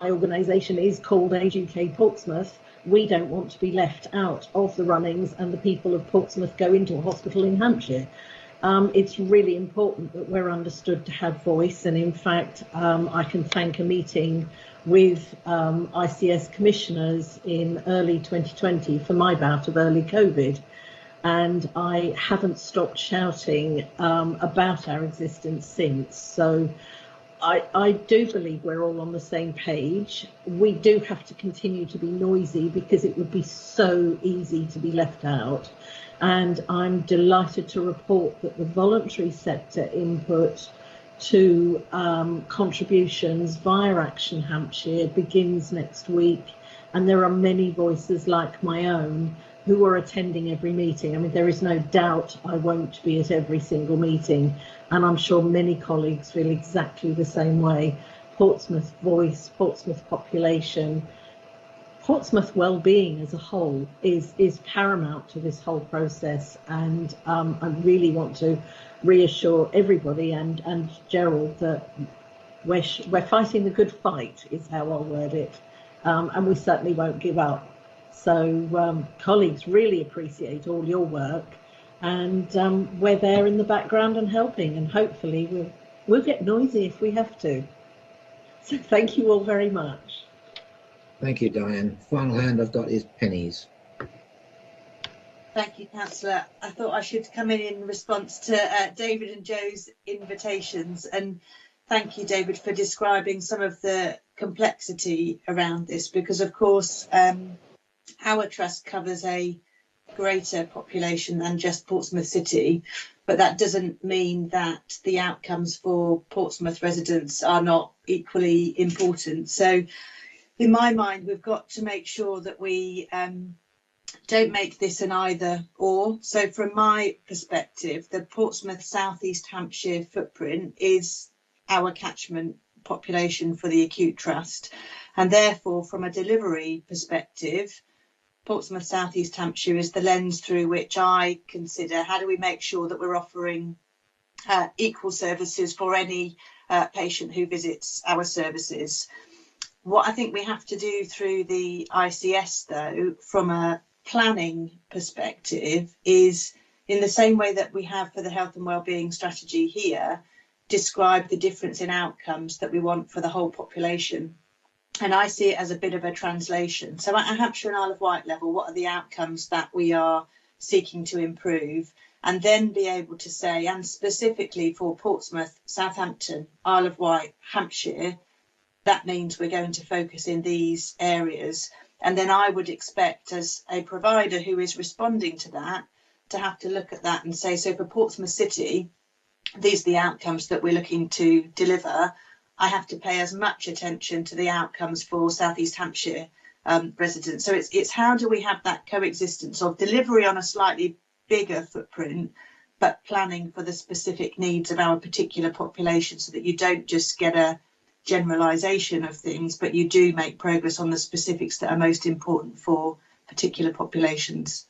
organisation is called Age UK Portsmouth, we don't want to be left out of the runnings and the people of Portsmouth go into a hospital in Hampshire. It's really important that we're understood to have voice, and in fact I can thank a meeting with ICS commissioners in early 2020 for my bout of early COVID, and I haven't stopped shouting about our existence since. So I do believe we're all on the same page. We do have to continue to be noisy because it would be so easy to be left out. And I'm delighted to report that the voluntary sector input to contributions via Action Hampshire begins next week. And there are many voices like my own who are attending every meeting. I mean, there is no doubt I won't be at every single meeting, and I'm sure many colleagues feel exactly the same way. Portsmouth voice, Portsmouth population, Portsmouth well-being as a whole is paramount to this whole process, and I really want to reassure everybody and Gerald that we're fighting the good fight, is how I'll word it, and we certainly won't give up. So colleagues, really appreciate all your work, and we're there in the background and helping, and hopefully we'll get noisy if we have to. So thank you all very much. Thank you, Diane. Final hand I've got is Penny's. Thank you, Councillor. I thought I should come in response to David and Joe's invitations, and thank you, David, for describing some of the complexity around this, because of course our trust covers a greater population than just Portsmouth City, but that doesn't mean that the outcomes for Portsmouth residents are not equally important. So in my mind, we've got to make sure that we don't make this an either or. So from my perspective, the Portsmouth South East Hampshire footprint is our catchment population for the acute trust, and therefore from a delivery perspective, Portsmouth South East Hampshire is the lens through which I consider how do we make sure that we're offering equal services for any patient who visits our services. What I think we have to do through the ICS, though, from a planning perspective, is in the same way that we have for the health and wellbeing strategy here, describe the difference in outcomes that we want for the whole population. And I see it as a bit of a translation. So at a Hampshire and Isle of Wight level, what are the outcomes that we are seeking to improve? And then be able to say, and specifically for Portsmouth, Southampton, Isle of Wight, Hampshire, that means we're going to focus in these areas. And then I would expect, as a provider who is responding to that, to have to look at that and say, so for Portsmouth City, these are the outcomes that we're looking to deliver. I have to pay as much attention to the outcomes for South East Hampshire residents. So it's how do we have that coexistence of delivery on a slightly bigger footprint, but planning for the specific needs of our particular population, so that you don't just get a generalisation of things, but you do make progress on the specifics that are most important for particular populations.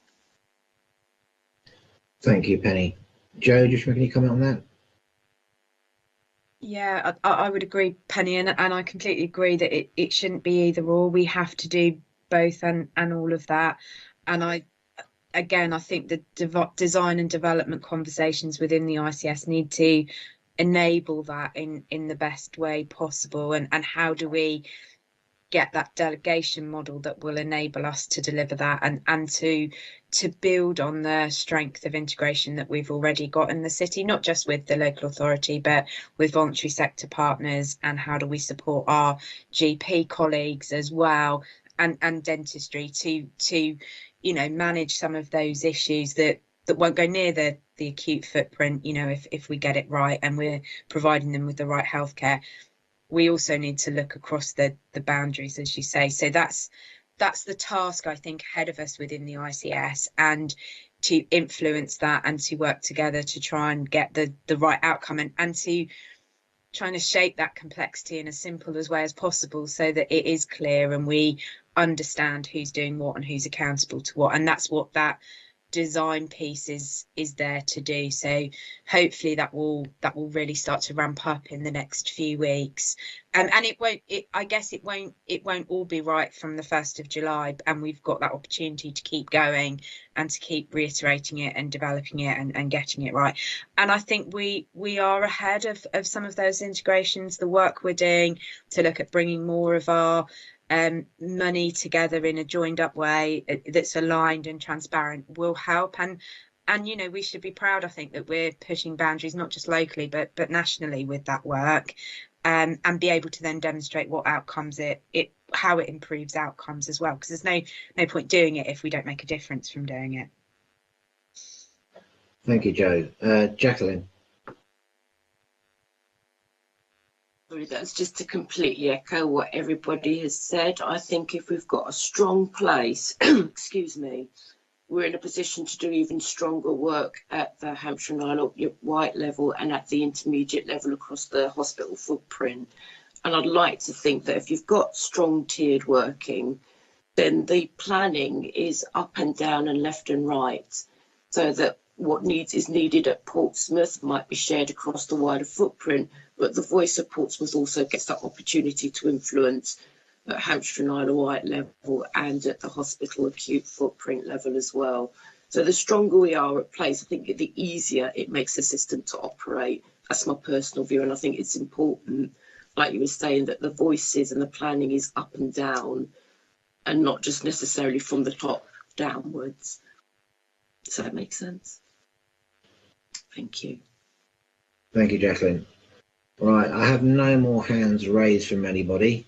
Thank you, Penny. Joe, do you make any comment on that? Yeah, I would agree, Penny, and I completely agree that it shouldn't be either or. We have to do both and all of that. And I think the design and development conversations within the ICS need to enable that in the best way possible. And how do we get that delegation model that will enable us to deliver that and to build on the strength of integration that we've already got in the city, not just with the local authority, but with voluntary sector partners, and how do we support our GP colleagues as well, and dentistry to manage some of those issues that won't go near the acute footprint, if we get it right and we're providing them with the right healthcare. We also need to look across the boundaries, as you say. So that's the task, I think, ahead of us within the ICS, and to influence that and to work together to try and get the right outcome, and to trying to shape that complexity in as simple as way as possible, so that it is clear and we understand who's doing what and who's accountable to what. And that's what that design piece is there to do. So hopefully that will really start to ramp up in the next few weeks, and it won't all be right from the 1st of July, and we've got that opportunity to keep going and to keep reiterating it and developing it and getting it right. And I think we are ahead of some of those integrations. The work we're doing to look at bringing more of our money together in a joined up way that's aligned and transparent will help, and we should be proud, I think, that we're pushing boundaries not just locally but nationally with that work, and be able to then demonstrate what outcomes how it improves outcomes as well, because there's no point doing it if we don't make a difference from doing it. Thank you, Joe. Jacqueline. Sorry, that's just to completely echo what everybody has said. I think if we've got a strong place, excuse me, we're in a position to do even stronger work at the Hampshire and Isle of Wight level and at the intermediate level across the hospital footprint. And I'd like to think that if you've got strong tiered working, then the planning is up and down and left and right, so that what is needed at Portsmouth might be shared across the wider footprint, but the voice of Portsmouth also gets that opportunity to influence at Hampshire and Isle of Wight level and at the hospital acute footprint level as well. So the stronger we are at place, I think the easier it makes the system to operate. That's my personal view, and I think it's important, like you were saying, that the voices and the planning is up and down and not just necessarily from the top downwards. Does that make sense? Thank you. Thank you, Jacqueline. Right, I have no more hands raised from anybody.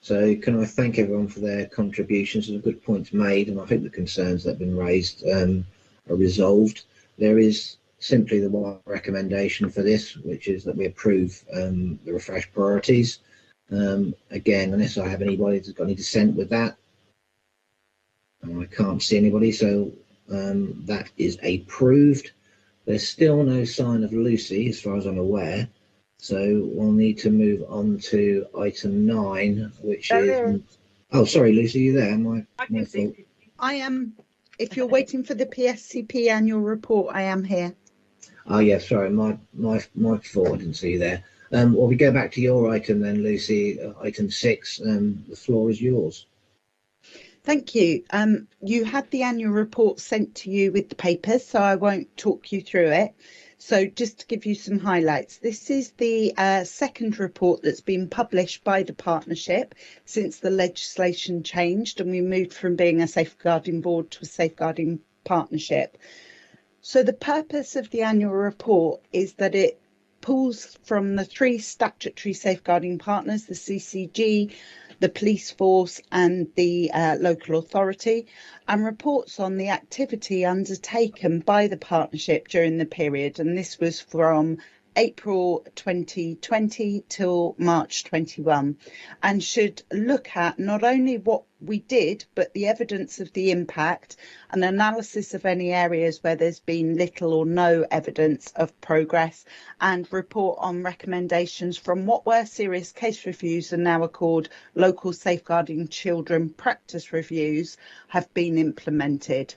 So can I thank everyone for their contributions? There's good points made, and I think the concerns that have been raised are resolved. There is simply the one recommendation for this, which is that we approve the refreshed priorities. Again, unless I have anybody that's got any dissent with that, I can't see anybody, so that is approved. There's still no sign of Lucy, as far as I'm aware, so we'll need to move on to item 9, which is... Oh, sorry, Lucy, are you there? My fault. I am. If you're waiting for the PSCP annual report, I am here. Oh, yeah, sorry, my fault, I didn't see you there. Well, we go back to your item then, Lucy, item 6. The floor is yours. Thank you. You had the annual report sent to you with the papers, so I won't talk you through it. So just to give you some highlights, this is the second report that's been published by the partnership since the legislation changed and we moved from being a safeguarding board to a safeguarding partnership. So the purpose of the annual report is that it pulls from the 3 statutory safeguarding partners, the CCG, the police force and the local authority, and reports on the activity undertaken by the partnership during the period. And this was from April 2020 till March 21, and should look at not only what we did, but the evidence of the impact and analysis of any areas where there's been little or no evidence of progress, and report on recommendations from what were serious case reviews and now are called local safeguarding children practice reviews have been implemented.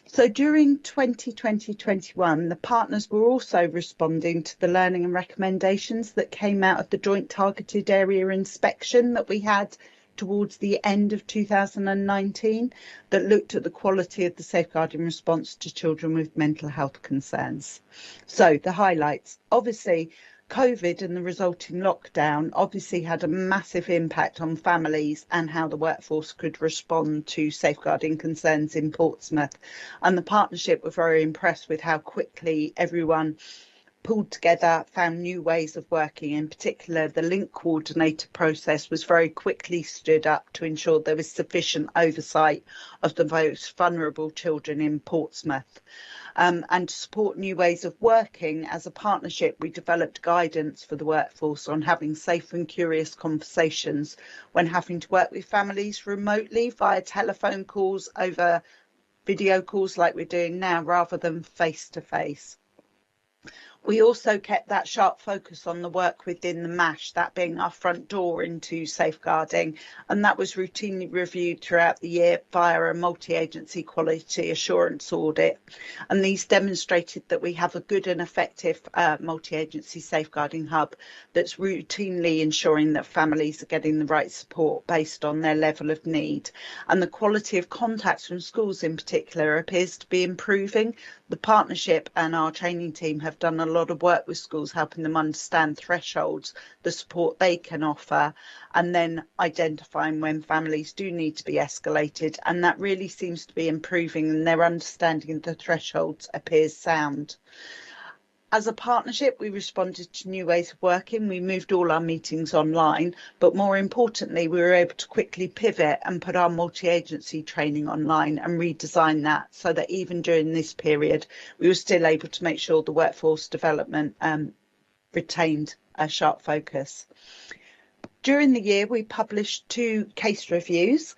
So during 2020-21, the partners were also responding to the learning and recommendations that came out of the joint targeted area inspection that we had towards the end of 2019 that looked at the quality of the safeguarding response to children with mental health concerns. So the highlights, obviously, COVID and the resulting lockdown obviously had a massive impact on families and how the workforce could respond to safeguarding concerns in Portsmouth. And the partnership were very impressed with how quickly everyone pulled together, found new ways of working. In particular, the link coordinator process was very quickly stood up to ensure there was sufficient oversight of the most vulnerable children in Portsmouth. And to support new ways of working, as a partnership, we developed guidance for the workforce on having safe and curious conversations when having to work with families remotely via telephone calls, over video calls like we're doing now, rather than face to face. We also kept that sharp focus on the work within the MASH, that being our front door into safeguarding, and that was routinely reviewed throughout the year via a multi-agency quality assurance audit. And these demonstrated that we have a good and effective multi-agency safeguarding hub that's routinely ensuring that families are getting the right support based on their level of need. And the quality of contacts from schools in particular appears to be improving. The partnership and our training team have done a lot of work with schools, helping them understand thresholds, the support they can offer, and then identifying when families do need to be escalated. And that really seems to be improving, and their understanding of the thresholds appears sound. As a partnership, we responded to new ways of working. We moved all our meetings online, but more importantly, we were able to quickly pivot and put our multi-agency training online and redesign that so that even during this period, we were still able to make sure the workforce development retained a sharp focus. During the year, we published 2 case reviews.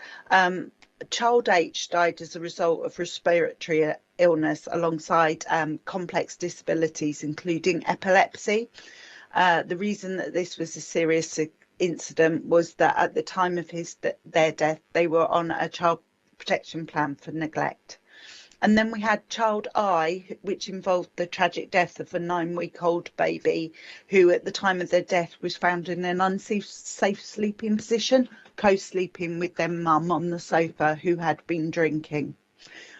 Child H died as a result of respiratory illness alongside complex disabilities, including epilepsy. The reason that this was a serious incident was that at the time of their death, they were on a child protection plan for neglect. And then we had Child I, which involved the tragic death of a 9-week-old baby who at the time of their death was found in an unsafe sleeping position, co-sleeping with their mum on the sofa who had been drinking.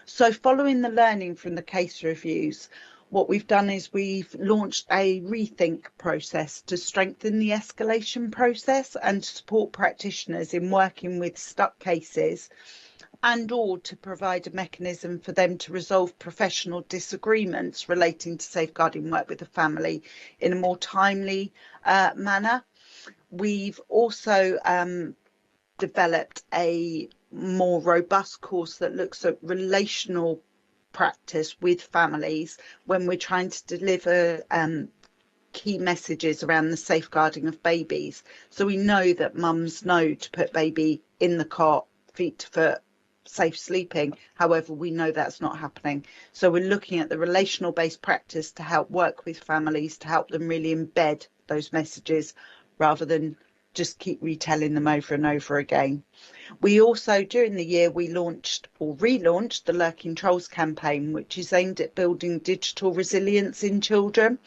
So following the learning from the case reviews, what we've done is we've launched a rethink process to strengthen the escalation process and to support practitioners in working with stuck cases, and or to provide a mechanism for them to resolve professional disagreements relating to safeguarding work with the family in a more timely manner. We've also developed a more robust course that looks at relational practice with families when we're trying to deliver key messages around the safeguarding of babies. So we know that mums know to put baby in the cot, feet to foot, safe sleeping. However, we know that's not happening. So we're looking at the relational based practice to help work with families, to help them really embed those messages rather than just keep retelling them over and over again. We also, during the year, we launched or relaunched the Lurking Trolls campaign, which is aimed at building digital resilience in children.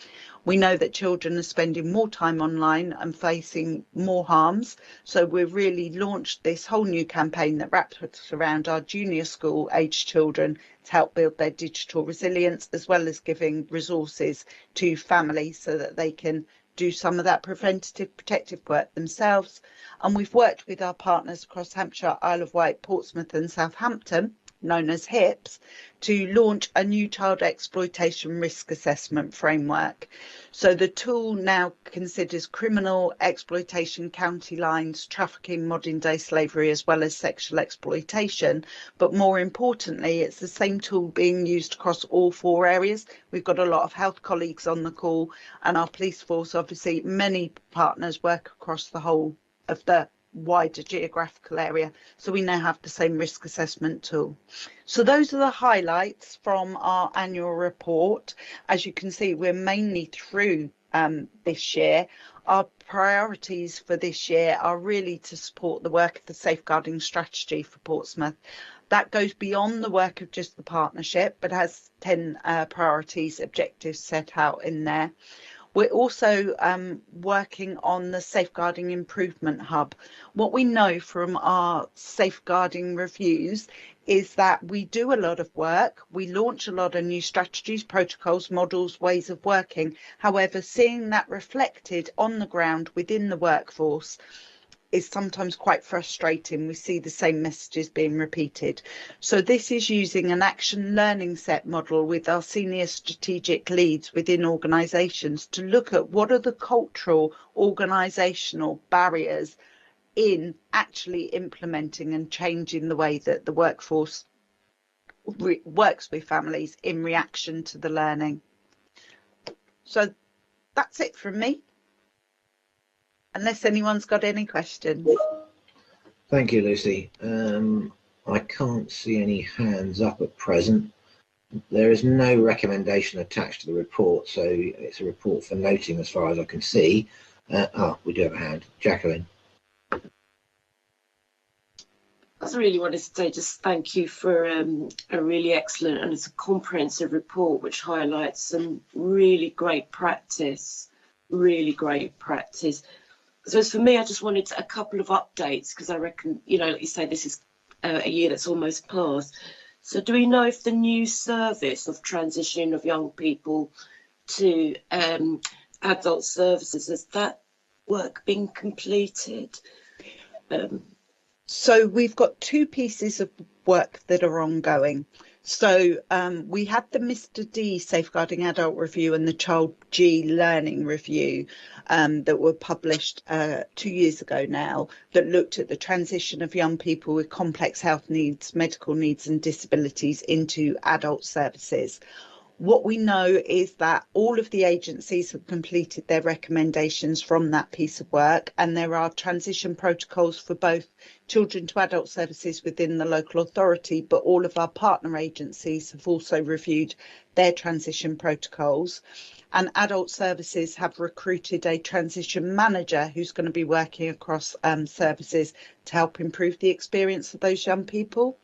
We know that children are spending more time online and facing more harms. So we've really launched this whole new campaign that wraps around our junior school aged children to help build their digital resilience, as well as giving resources to families so that they can do some of that preventative protective work themselves. And we've worked with our partners across Hampshire, Isle of Wight, Portsmouth and Southampton, known as HIPS, to launch a new child exploitation risk assessment framework. So the tool now considers criminal exploitation, county lines, trafficking, modern day slavery, as well as sexual exploitation. But more importantly, it's the same tool being used across all 4 areas. We've got a lot of health colleagues on the call, and our police force, obviously many partners work across the whole of the wider geographical area, so we now have the same risk assessment tool. So those are the highlights from our annual report. As you can see, we're mainly through this year. Our priorities for this year are really to support the work of the safeguarding strategy for Portsmouth. That goes beyond the work of just the partnership, but has 10 priorities, objectives set out in there. We're also working on the Safeguarding Improvement Hub. What we know from our safeguarding reviews is that we do a lot of work. We launch a lot of new strategies, protocols, models, ways of working. However, seeing that reflected on the ground within the workforce is sometimes quite frustrating. We see the same messages being repeated. So this is using an action learning set model with our senior strategic leads within organisations to look at what are the cultural, organisational barriers in actually implementing and changing the way that the workforce works with families in reaction to the learning. So that's it from me, unless anyone's got any questions. Thank you, Lucy. I can't see any hands up at present. There is no recommendation attached to the report, so it's a report for noting as far as I can see. We do have a hand. Jacqueline. I really wanted to say just thank you for a really excellent and it's a comprehensive report which highlights some really great practice, So as for me, I just wanted a couple of updates because I reckon, you know, like you say, this is a year that's almost passed. So do we know if the new service of transition of young people to adult services, has that work been completed? So we've got two pieces of work that are ongoing. So we had the Mr. D Safeguarding Adult Review and the Child G Learning Review that were published 2 years ago now, that looked at the transition of young people with complex health needs, medical needs and disabilities into adult services. What we know is that all of the agencies have completed their recommendations from that piece of work, and there are transition protocols for both children to adult services within the local authority, but all of our partner agencies have also reviewed their transition protocols. And adult services have recruited a transition manager who's going to be working across services to help improve the experience of those young people.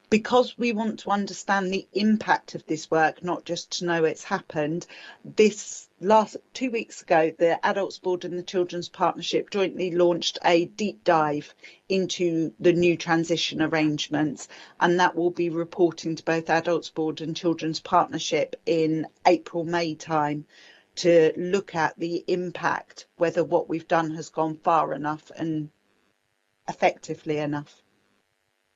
Because we want to understand the impact of this work, not just to know it's happened, this last 2 weeks ago, the Adults Board and the Children's Partnership jointly launched a deep dive into the new transition arrangements, and that will be reporting to both Adults Board and Children's Partnership in April, May time, to look at the impact, whether what we've done has gone far enough and effectively enough.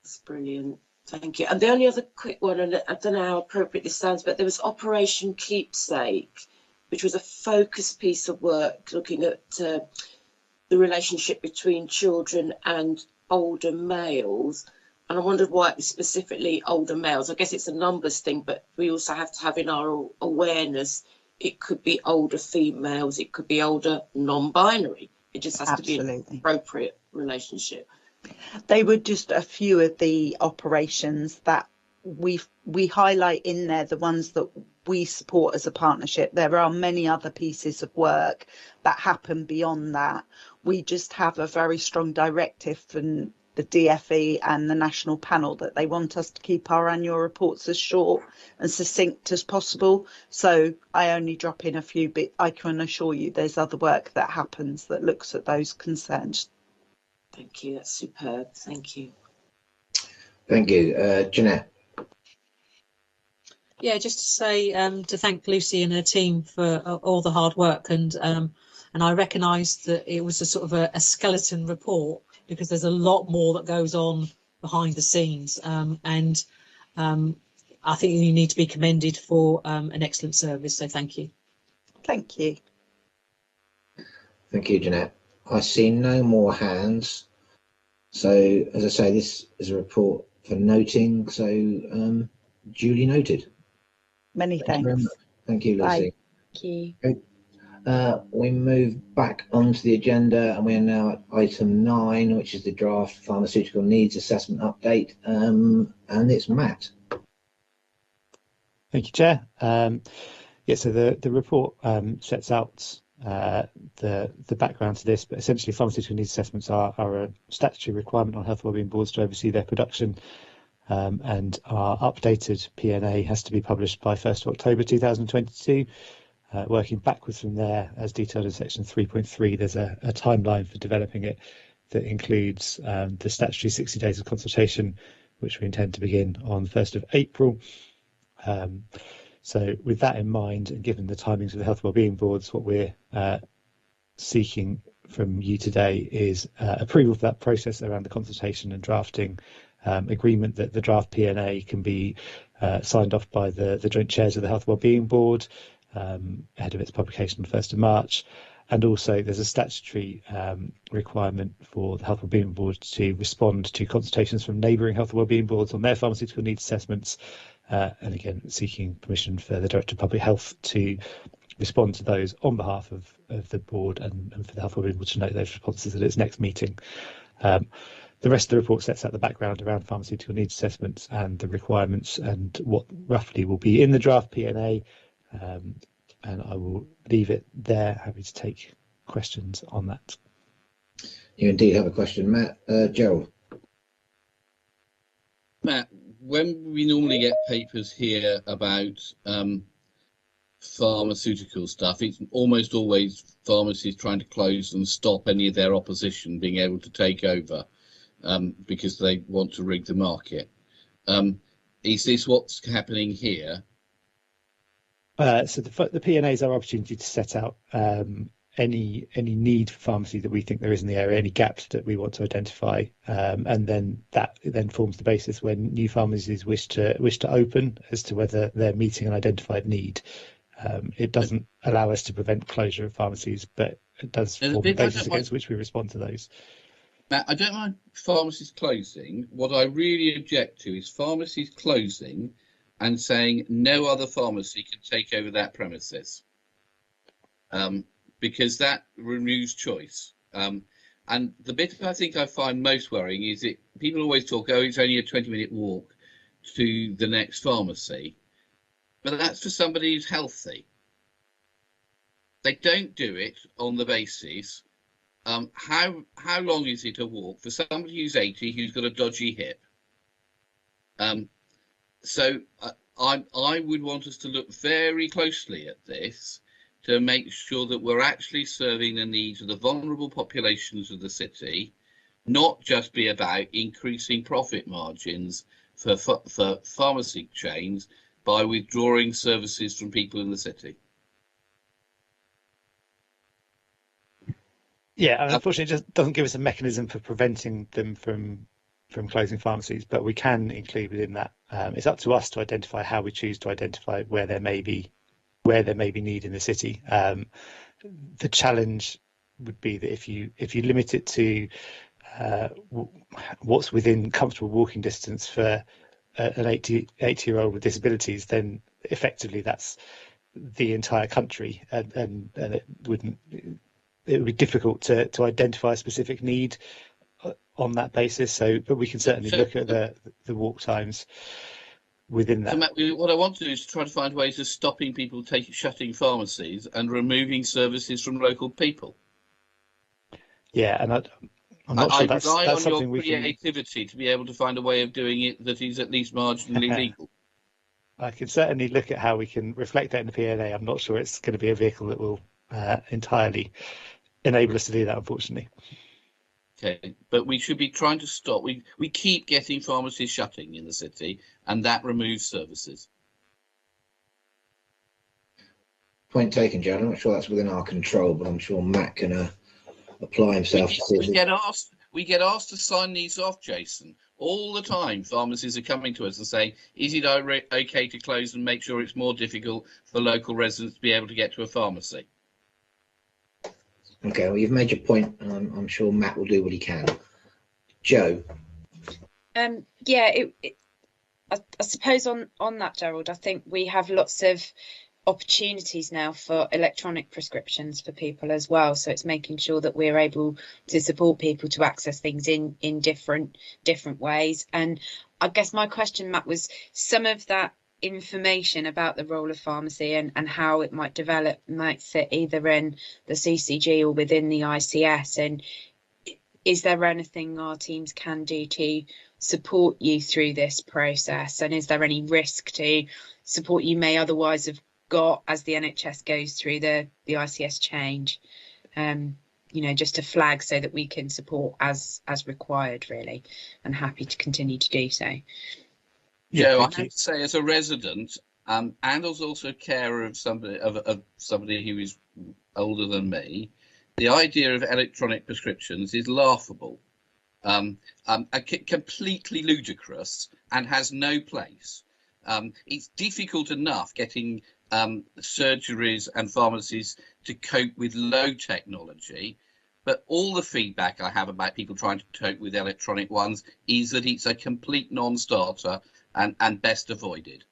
That's brilliant. Thank you. And the only other quick one, and I don't know how appropriate this sounds, but there was Operation Keepsake, which was a focused piece of work looking at the relationship between children and older males. And I wondered why it was specifically older males. I guess it's a numbers thing, but we also have to have in our awareness, it could be older females, it could be older non-binary. It just has to be an appropriate relationship. They were just a few of the operations that we highlight in there, the ones that we support as a partnership. There are many other pieces of work that happen beyond that. We just have a very strong directive from the DFE and the national panel that they want us to keep our annual reports as short and succinct as possible. So I only drop in a few, but I can assure you there's other work that happens that looks at those concerns. Thank you, that's superb. Thank you. Thank you. Jeanette. Yeah, just to say to thank Lucy and her team for all the hard work, and I recognised that it was a sort of a skeleton report, because there's a lot more that goes on behind the scenes, and I think you need to be commended for an excellent service, so thank you. Thank you. Thank you, Jeanette. I see no more hands. So, as I say, this is a report for noting, so duly noted. Many thanks. Thank you, Lucy. Bye. Thank you. Okay. We move back onto the agenda, and we are now at item 9, which is the draft pharmaceutical needs assessment update, and it's Matt. Thank you, Chair. Yeah, so the report sets out the background to this, but essentially pharmaceutical needs assessments are a statutory requirement on health and wellbeing boards to oversee their production, and our updated P&A has to be published by 1st of October 2022. Working backwards from there, as detailed in section 3.3, there's a timeline for developing it that includes the statutory 60 days of consultation, which we intend to begin on 1st of April. So with that in mind, and given the timings of the health and wellbeing boards, what we're seeking from you today is approval for that process around the consultation and drafting, agreement that the draft P&A can be signed off by the joint chairs of the health and wellbeing board ahead of its publication on 1st of March. And also there's a statutory requirement for the Health and Wellbeing Board to respond to consultations from neighbouring health and wellbeing boards on their pharmaceutical needs assessments, and again seeking permission for the Director of Public Health to respond to those on behalf of the board, and for the Health and Wellbeing Board to note those responses at its next meeting. The rest of the report sets out the background around pharmaceutical needs assessments and the requirements and what roughly will be in the draft P&A. And I will leave it there. Happy to take questions on that. You indeed have a question, Matt. Gerald. Matt, when we normally get papers here about pharmaceutical stuff, it's almost always pharmacies trying to close and stop any of their opposition being able to take over because they want to rig the market. Is this what's happening here? So the P&A is our opportunity to set out any need for pharmacy that we think there is in the area, any gaps that we want to identify, and then that forms the basis when new pharmacies wish to open as to whether they're meeting an identified need. It doesn't allow us to prevent closure of pharmacies, but it does form the basis against which we respond to those. Matt, I don't mind pharmacies closing. What I really object to is pharmacies closing and saying no other pharmacy can take over that premises, because that removes choice. And the bit I think I find most worrying is that people always talk, oh, it's only a 20-minute walk to the next pharmacy, but that's for somebody who's healthy. They don't do it on the basis, how long is it a walk for somebody who's 80 who's got a dodgy hip? So I would want us to look very closely at this to make sure that we're actually serving the needs of the vulnerable populations of the city, not just be about increasing profit margins for pharmacy chains by withdrawing services from people in the city. Yeah, and unfortunately, it just doesn't give us a mechanism for preventing them from closing pharmacies, but we can include within that. It's up to us to identify how we choose to identify where there may be need in the city. The challenge would be that if you limit it to what's within comfortable walking distance for an 80-year-old with disabilities, then effectively that's the entire country, and it would be difficult to identify a specific need on that basis. So, but we can certainly look at the walk times within that. So Matt, what I want to do is try to find ways of stopping people shutting pharmacies and removing services from local people. Yeah, and I'm not sure that's rely on something your we can. creativity to be able to find a way of doing it that is at least marginally legal. I can certainly look at how we can reflect that in the PNA. I'm not sure it's going to be a vehicle that will entirely enable us to do that, unfortunately. Okay, but we should be trying to stop. We keep getting pharmacies shutting in the city, and that removes services. Point taken, Joe. I'm not sure that's within our control, but I'm sure Matt can apply himself. We get asked to sign these off, Jason, all the time. Pharmacies are coming to us and saying, is it okay to close and make sure it's more difficult for local residents to be able to get to a pharmacy? Okay, well, you've made your point, and I'm sure Matt will do what he can. Joe? Yeah, I suppose on that, Gerald, I think we have lots of opportunities now for electronic prescriptions for people as well. So it's making sure that we're able to support people to access things in different ways. And I guess my question, Matt, was some of that information about the role of pharmacy and how it might develop might sit either in the CCG or within the ICS, and is there anything our teams can do to support you through this process, and is there any risk to support you may otherwise have got as the NHS goes through the ICS change, just to flag so that we can support as required, really, and happy to continue to do so. Yeah, I have to say, as a resident, and as also carer of somebody who is older than me, the idea of electronic prescriptions is laughable, completely ludicrous, and has no place. It's difficult enough getting surgeries and pharmacies to cope with low technology, but all the feedback I have about people trying to cope with electronic ones is that it's a complete non-starter and best avoided.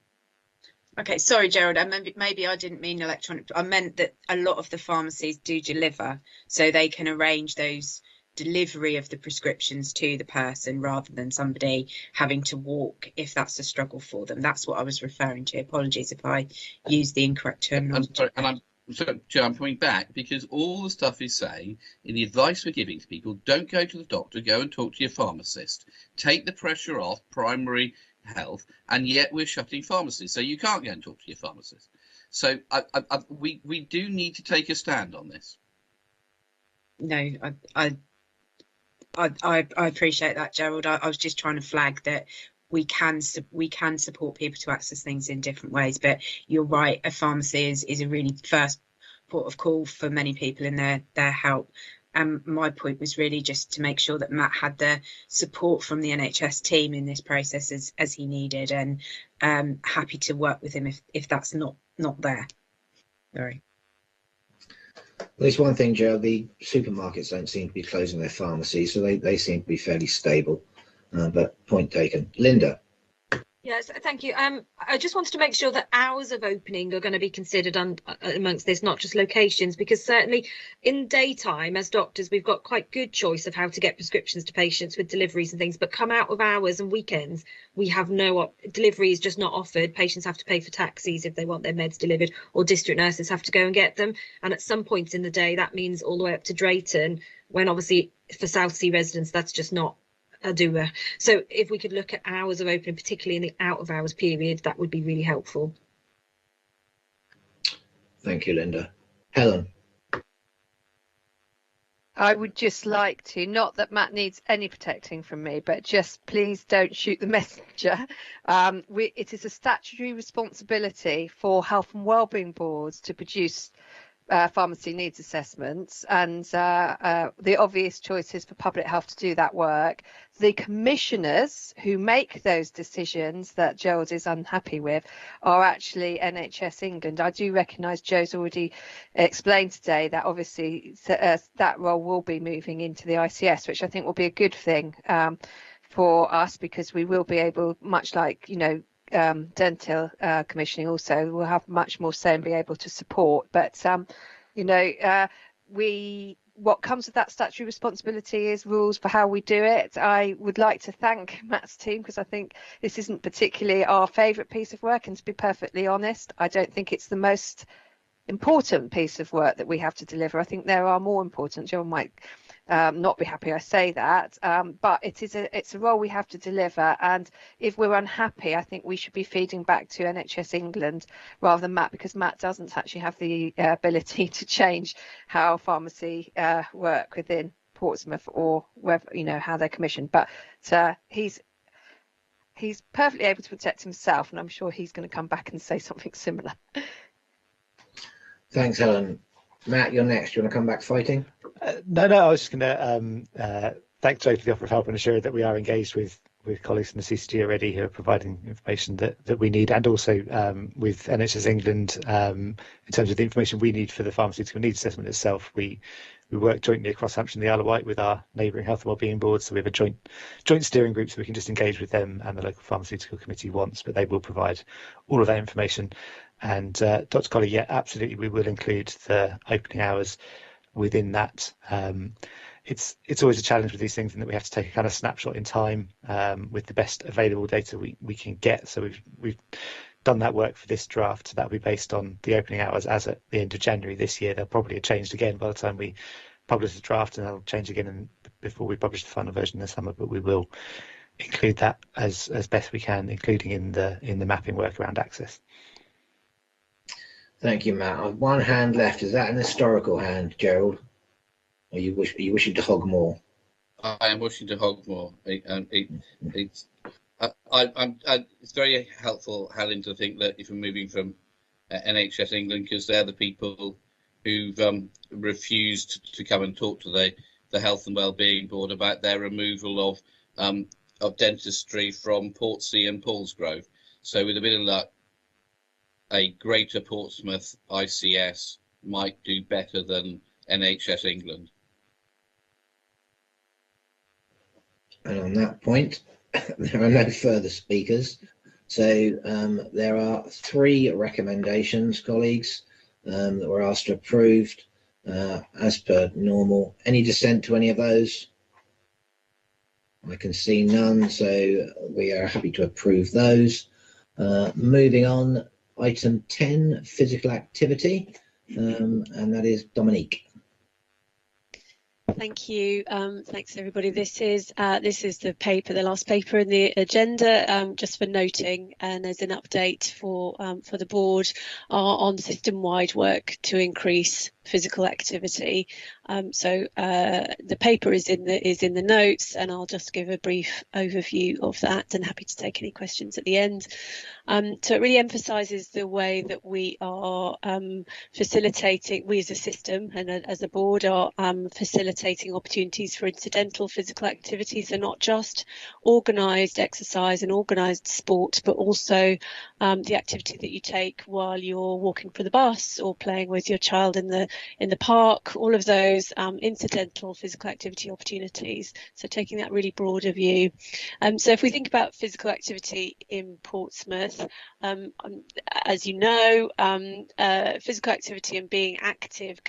Okay, sorry, Gerald. Maybe I didn't mean electronic. I meant that a lot of the pharmacies do deliver, so they can arrange those delivery of the prescriptions to the person rather than somebody having to walk if that's a struggle for them. That's what I was referring to. Apologies if I used the incorrect terminology. Joe, I'm coming back because all the stuff is saying in the advice we're giving to people, don't go to the doctor, go and talk to your pharmacist. Take the pressure off primary health, and yet we're shutting pharmacies, so you can't go and talk to your pharmacist. So we do need to take a stand on this. No, I appreciate that, Gerald. I was just trying to flag that we can support people to access things in different ways, but you're right, a pharmacy is a really first port of call for many people in their help. And my point was really just to make sure that Matt had the support from the NHS team in this process as he needed, and happy to work with him if that's not there. Sorry. There's one thing, Joe, the supermarkets don't seem to be closing their pharmacies, so they seem to be fairly stable, but point taken. Linda. Yes, thank you. I just wanted to make sure that hours of opening are going to be considered amongst this, not just locations, because certainly in daytime, as doctors, we've got quite good choice of how to get prescriptions to patients with deliveries and things, but come out of hours and weekends, we have no delivery is just not offered. Patients have to pay for taxis if they want their meds delivered, or district nurses have to go and get them. And at some points in the day, that means all the way up to Drayton, when obviously for Southsea residents, that's just not a doer. So if we could look at hours of opening, particularly in the out of hours period, that would be really helpful. Thank you, Linda. Helen. I would just like to, not that Matt needs any protecting from me, but just please don't shoot the messenger. It is a statutory responsibility for health and wellbeing boards to produce pharmacy needs assessments, and the obvious choice is for public health to do that work. The commissioners who make those decisions that Gerald is unhappy with are actually NHS England. I do recognise Joe's already explained today that obviously that role will be moving into the ICS, which I think will be a good thing for us, because we will be able, much like, you know, dental commissioning also, will have much more say and be able to support. But you know, what comes with that statutory responsibility is rules for how we do it. I would like to thank Matt's team, because I think this isn't particularly our favourite piece of work, and to be perfectly honest, I don't think it's the most important piece of work that we have to deliver. I think there are more important. Joe might not be happy I say that, but it's a role we have to deliver, and if we're unhappy, I think we should be feeding back to NHS England rather than Matt, because Matt doesn't actually have the ability to change how pharmacy work within Portsmouth, or whether, you know, how they're commissioned. But he's perfectly able to protect himself, and I'm sure he's going to come back and say something similar. Thanks, Helen. Matt, you're next. Do you want to come back fighting? No, I was just going to thank Joe for the offer of help, and assure that we are engaged with colleagues from the CCG already who are providing information that we need, and also with NHS England in terms of the information we need for the pharmaceutical needs assessment itself. We work jointly across Hampshire and the Isle of Wight with our neighbouring health and wellbeing boards, so we have a joint steering group, so we can just engage with them and the local pharmaceutical committee once, but they will provide all of that information. And Dr. Colley, yeah, absolutely, we will include the opening hours within that. It's always a challenge with these things, in that we have to take a kind of snapshot in time with the best available data we can get. So we've done that work for this draft. So that'll be based on the opening hours as at the end of January this year. They'll probably have changed again by the time we publish the draft, and they'll change again before we publish the final version in the summer. But we will include that as best we can, including in the mapping work around access. Thank you, Matt. I've one hand left. Is that an historical hand, Gerald? Or are you wishing to hog more? I am wishing to hog more. It's very helpful, Helen, to think that if we're moving from NHS England, because they're the people who've refused to come and talk to the Health and Wellbeing Board about their removal of dentistry from Portsea and Paulsgrove. So with a bit of luck, a greater Portsmouth ICS might do better than NHS England. And on that point, there are no further speakers. So there are 3 recommendations, colleagues, that were asked to approved as per normal. Any dissent to any of those? I can see none, so we are happy to approve those. Moving on. Item 10, physical activity, and that is Dominique. Thank you. Thanks everybody. This is the paper, the last paper in the agenda, just for noting, and there's an update for the board on system-wide work to increase physical activity. So the paper is in the notes, and I'll just give a brief overview of that, and happy to take any questions at the end. So it really emphasises the way that we are facilitating, we as a system and as a board are facilitating opportunities for incidental physical activity, so not just organised exercise and organised sport, but also the activity that you take while you're walking for the bus or playing with your child in the park, all of those incidental physical activity opportunities. So taking that really broader view. So if we think about physical activity in Portsmouth, as you know, physical activity and being active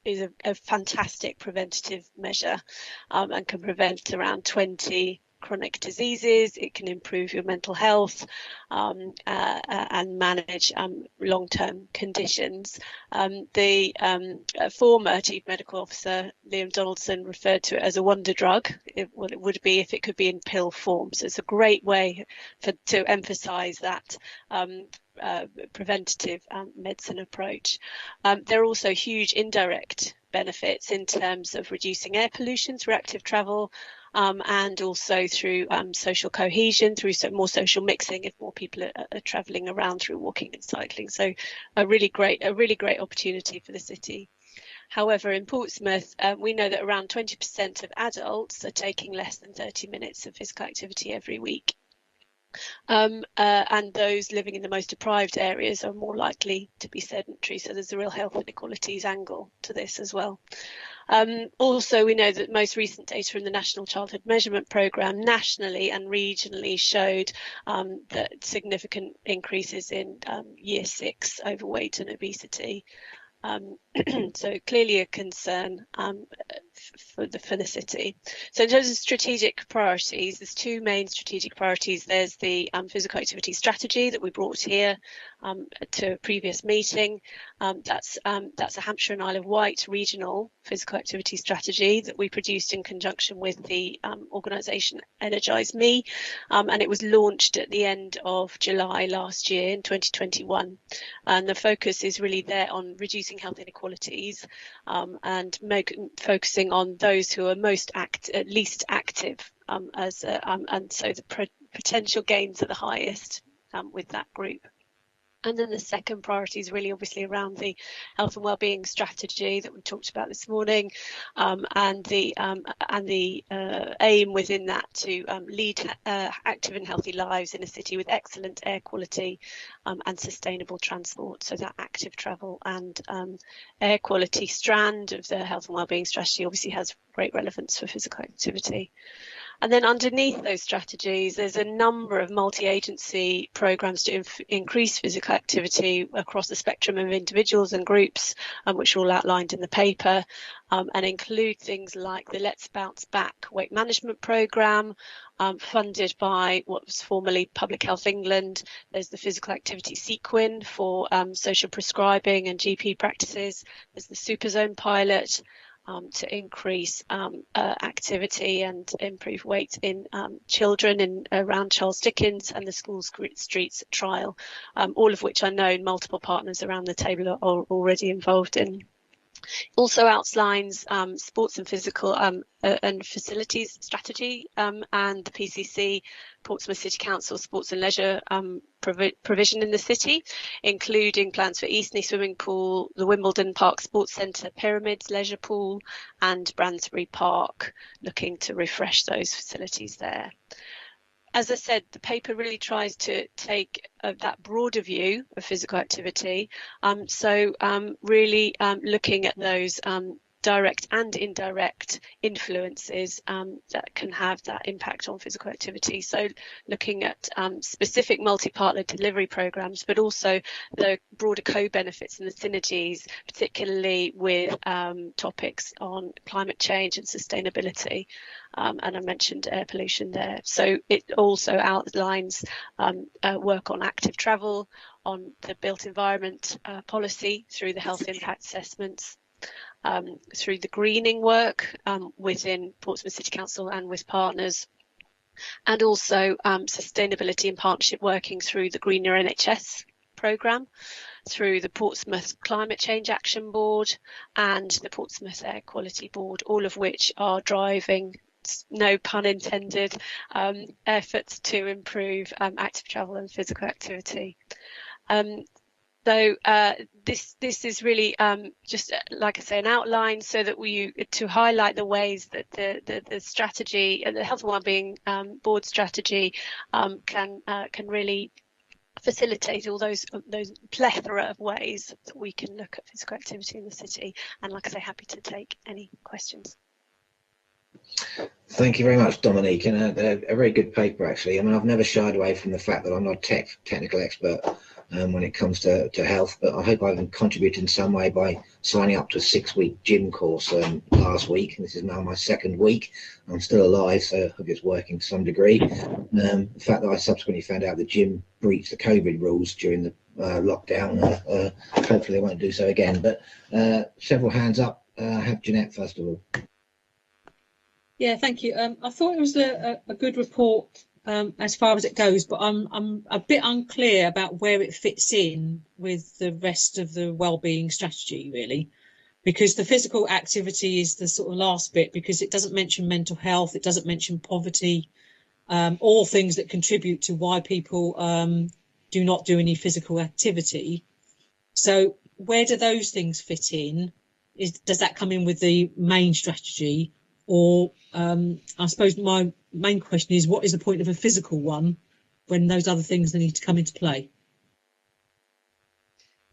is a fantastic preventative measure, and can prevent around 20 chronic diseases. It can improve your mental health and manage long-term conditions. The former Chief Medical Officer, Liam Donaldson, referred to it as a wonder drug. It would be if it could be in pill form. So it's a great way to emphasise that preventative medicine approach. There are also huge indirect benefits in terms of reducing air pollution through active travel, and also through social cohesion, through more social mixing if more people are travelling around through walking and cycling. So a really great opportunity for the city. However, in Portsmouth, we know that around 20% of adults are taking less than 30 minutes of physical activity every week. And those living in the most deprived areas are more likely to be sedentary. So there's a real health inequalities angle to this as well. Also, we know that most recent data from the National Childhood Measurement Programme nationally and regionally showed that significant increases in year 6 overweight and obesity. So clearly a concern for the city. So in terms of strategic priorities, there's 2 main strategic priorities. There's the physical activity strategy that we brought here to a previous meeting. That's a Hampshire and Isle of Wight regional physical activity strategy that we produced in conjunction with the organisation Energise Me, and it was launched at the end of July last year in 2021. And the focus is really there on reducing health inequalities and focusing on those who are least active, and so the potential gains are the highest with that group. And then the second priority is really obviously around the health and wellbeing strategy that we talked about this morning, and the aim within that to lead active and healthy lives in a city with excellent air quality and sustainable transport. So that active travel and air quality strand of the health and wellbeing strategy obviously has great relevance for physical activity. And then underneath those strategies, there's a number of multi-agency programmes to increase physical activity across the spectrum of individuals and groups, which are all outlined in the paper, and include things like the Let's Bounce Back weight management programme, funded by what was formerly Public Health England. There's the physical activity sequin for social prescribing and GP practices. There's the Superzone pilot, to increase activity and improve weight in children around Charles Dickens, and the School Streets trial, all of which I know multiple partners around the table are already involved in. Also outlines sports and physical and facilities strategy, and the PCC, Portsmouth City Council Sports and Leisure provision in the city, including plans for Eastney Swimming Pool, the Wimbledon Park Sports Centre Pyramids Leisure Pool, and Bransbury Park, looking to refresh those facilities there. As I said, the paper really tries to take that broader view of physical activity. Really looking at those direct and indirect influences that can have that impact on physical activity. So looking at specific multi-partner delivery programs, but also the broader co-benefits and the synergies, particularly with topics on climate change and sustainability. And I mentioned air pollution there. So it also outlines work on active travel, on the built environment policy through the health impact assessments, through the greening work within Portsmouth City Council and with partners, and also sustainability and partnership working through the Greener NHS programme through the Portsmouth Climate Change Action Board and the Portsmouth Air Quality Board, all of which are driving, no pun intended, efforts to improve active travel and physical activity. So this is really just, like I say, an outline so that to highlight the ways that the strategy, the Health and Wellbeing Board strategy can really facilitate all those plethora of ways that we can look at physical activity in the city. And like I say, happy to take any questions. Thank you very much, Dominique, and a very good paper actually. I mean, I've never shied away from the fact that I'm not a technical expert when it comes to health, but I hope I've contributed in some way by signing up to a 6-week gym course last week, and this is now my 2nd week. I'm still alive, so I hope it's working to some degree. The fact that I subsequently found out the gym breached the COVID rules during the lockdown, hopefully they won't do so again. But several hands up. Have Jeanette first of all. Yeah, thank you. I thought it was a good report as far as it goes, but I'm a bit unclear about where it fits in with the rest of the wellbeing strategy, really, because the physical activity is the sort of last bit, because it doesn't mention mental health, it doesn't mention poverty, all things that contribute to why people do not do any physical activity. So where do those things fit in? Does that come in with the main strategy? Or I suppose my main question is, what is the point of a physical one when those other things need to come into play?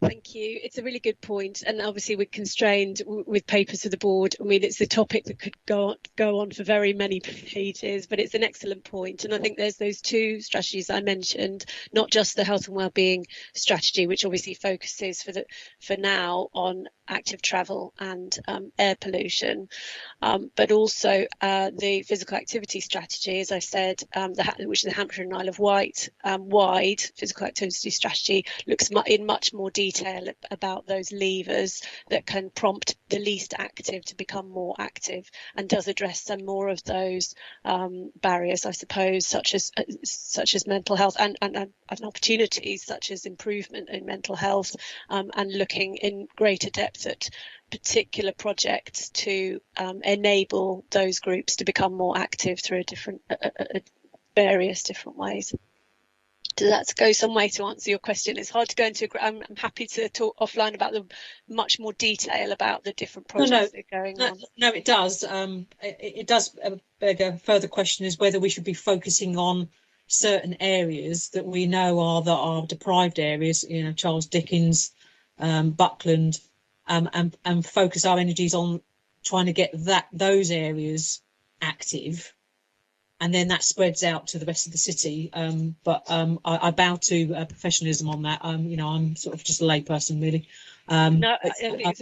Thank you. It's a really good point, and obviously we're constrained with papers to the board. I mean, it's a topic that could go on for very many pages, but it's an excellent point. And I think there's those 2 strategies I mentioned, not just the health and wellbeing strategy, which obviously focuses for now on active travel and air pollution, but also the physical activity strategy, as I said, which is the Hampshire and Isle of Wight wide physical activity strategy, looks in much more detail about those levers that can prompt the least active to become more active, and does address some more of those barriers, I suppose, such as mental health and opportunities such as improvement in mental health, and looking in greater depth at particular projects to enable those groups to become more active through various different ways. Does that go some way to answer your question? It's hard to go into. I'm happy to talk offline about the much more detail about the different projects that are going on. No, it does. It does beg a further question, is whether we should be focusing on certain areas that we know are deprived areas, Charles Dickens, Buckland, and focus our energies on trying to get those areas active, and then that spreads out to the rest of the city. But I bow to professionalism on that. I'm sort of just a layperson, really. No, I think it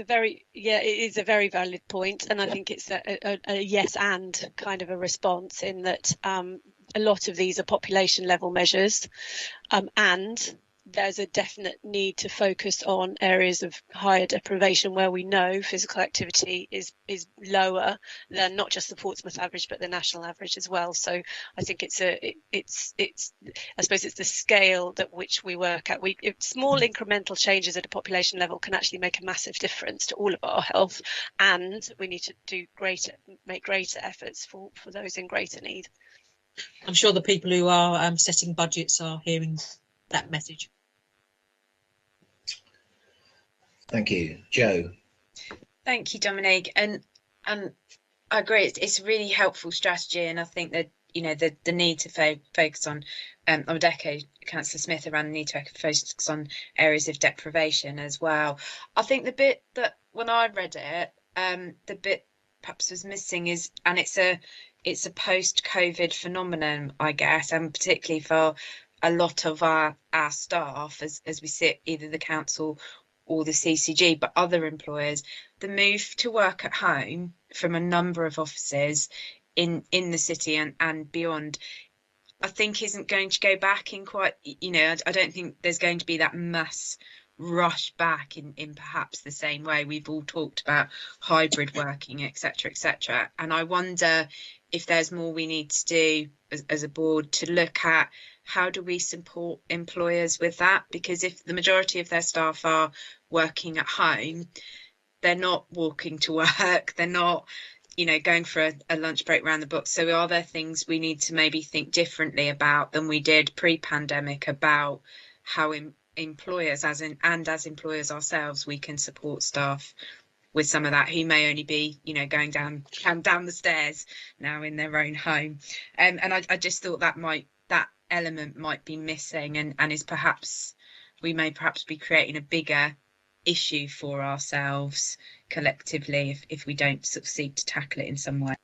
is a very valid point, and I think it's a yes and kind of a response, in that a lot of these are population level measures, and there's a definite need to focus on areas of higher deprivation where we know physical activity is lower than not just the Portsmouth average but the national average as well. So I think it's I suppose it's the scale at which we work at. Small incremental changes at a population level can actually make a massive difference to all of our health, and we need to make greater efforts for those in greater need. I'm sure the people who are setting budgets are hearing that message. Thank you, Joe. Thank you, Dominique, and I agree. It's a really helpful strategy, and I think that the need to focus on. I would echo Councillor Smith around the need to focus on areas of deprivation as well. I think the bit that when I read it, the bit perhaps was missing is, and it's a post-COVID phenomenon, I guess, and particularly for a lot of our staff as we sit either the council or the CCG, but other employers, the move to work at home from a number of offices in the city and beyond, I think isn't going to go back in quite, I don't think there's going to be that mass rush back in perhaps the same way. We've all talked about hybrid working, etc., etc. And I wonder if there's more we need to do as a board to look at how do we support employers with that? Because if the majority of their staff are working at home, they're not walking to work, they're not, you know, going for a lunch break around the block. So are there things we need to maybe think differently about than we did pre-pandemic about how employers as employers ourselves, we can support staff with some of that who may only be, you know, going down the stairs now in their own home. And I just thought that element might be missing, and is perhaps we may be creating a bigger issue for ourselves collectively if we don't sort of seek to tackle it in some way.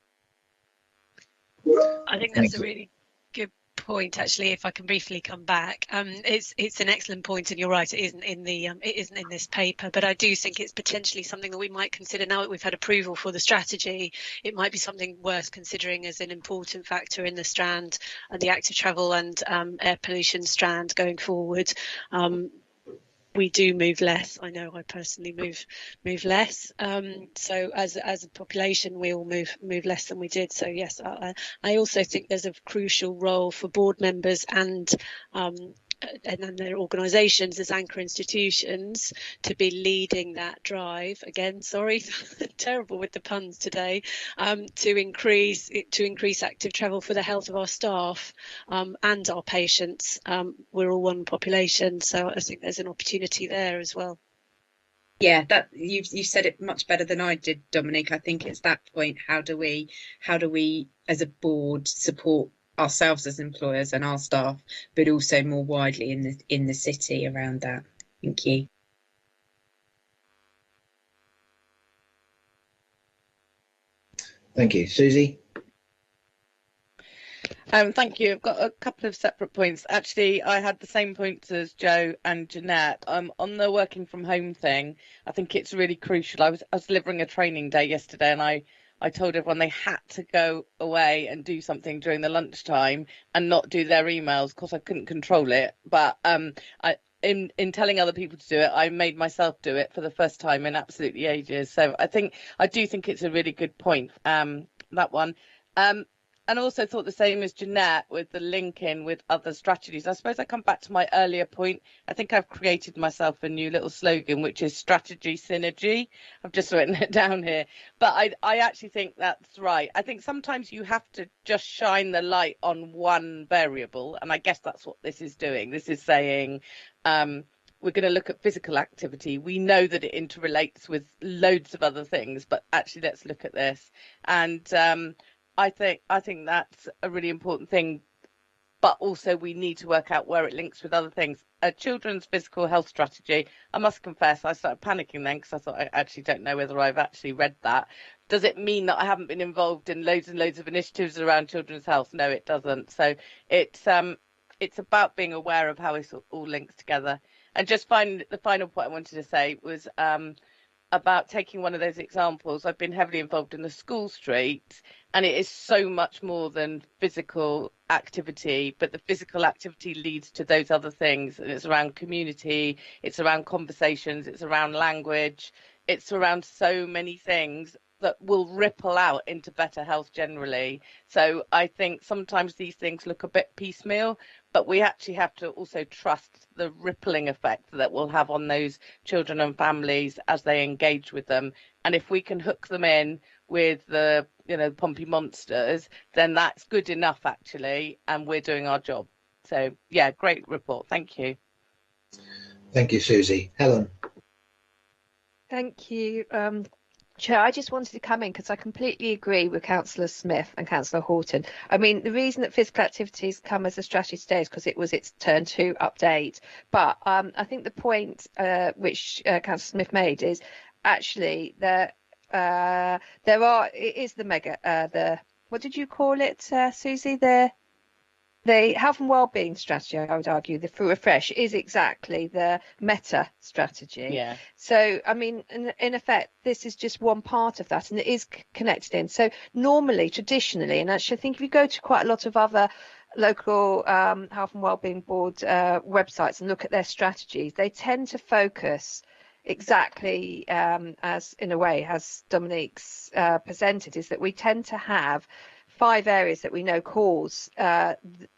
I think that's a really good point, actually. If I can briefly come back, it's an excellent point, and you're right, it isn't in this paper, but I do think it's potentially something that we might consider now that we've had approval for the strategy. It might be something worth considering as an important factor in the strand and the active travel and air pollution strand going forward. We do move less. I know I personally move less. So as a population, we all move less than we did. So yes, I also think there's a crucial role for board members and then their organisations as anchor institutions to be leading that drive. Again, sorry, terrible with the puns today. To increase active travel for the health of our staff and our patients. We're all one population, so I think there's an opportunity there as well. Yeah, that you said it much better than I did, Dominic. I think it's that point. How do we as a board support ourselves as employers and our staff, but also more widely in the city around that? Thank you. Thank you. Susie? Thank you. I've got a couple of separate points. Actually, I had the same points as Joe and Jeanette. On the working from home thing, I think it's really crucial. I was delivering a training day yesterday, and I told everyone they had to go away and do something during the lunchtime and not do their emails. Of course, I couldn't control it, but in telling other people to do it, I made myself do it for the first time in absolutely ages. So I do think it's a really good point, that one. And also thought the same as Jeanette with the link in with other strategies. I suppose I come back to my earlier point. I think I've created myself a new little slogan, which is strategy synergy. I've just written it down here. But I actually think that's right. I think sometimes you have to just shine the light on one variable. And I guess that's what this is doing. This is saying we're going to look at physical activity. We know that it interrelates with loads of other things, but actually let's look at this. And I think that's a really important thing, but also we need to work out where it links with other things. A children's physical health strategy, I must confess, I started panicking then because I thought I actually don't know whether I've actually read that. Does it mean that I haven't been involved in loads and loads of initiatives around children's health? No, it doesn't. So it's about being aware of how it all links together. And just the final point I wanted to say was about taking one of those examples. I've been heavily involved in the school street, and it is so much more than physical activity, but the physical activity leads to those other things, and it's around community, it's around conversations, it's around language, it's around so many things that will ripple out into better health generally. So I think sometimes these things look a bit piecemeal, but we actually have to also trust the rippling effect that we'll have on those children and families as they engage with them. And if we can hook them in with the Pompey monsters, then that's good enough actually, and we're doing our job. So yeah, great report. Thank you. Thank you, Susie. Helen? Thank you, Chair. I just wanted to come in because I completely agree with Councillor Smith and Councillor Horton. I mean, the reason that physical activities come as a strategy today is because it was its turn to update. But I think the point which Councillor Smith made is actually that it is the mega, what did you call it, Susie? The health and wellbeing strategy, I would argue, for Refresh is exactly the meta strategy. Yeah. So, I mean, in effect, this is just one part of that, and it is connected in. So normally, traditionally, and actually I think if you go to quite a lot of other local health and wellbeing board websites and look at their strategies, they tend to focus exactly as, in a way, as Dominique's presented, is that we tend to have 5 areas that we know cause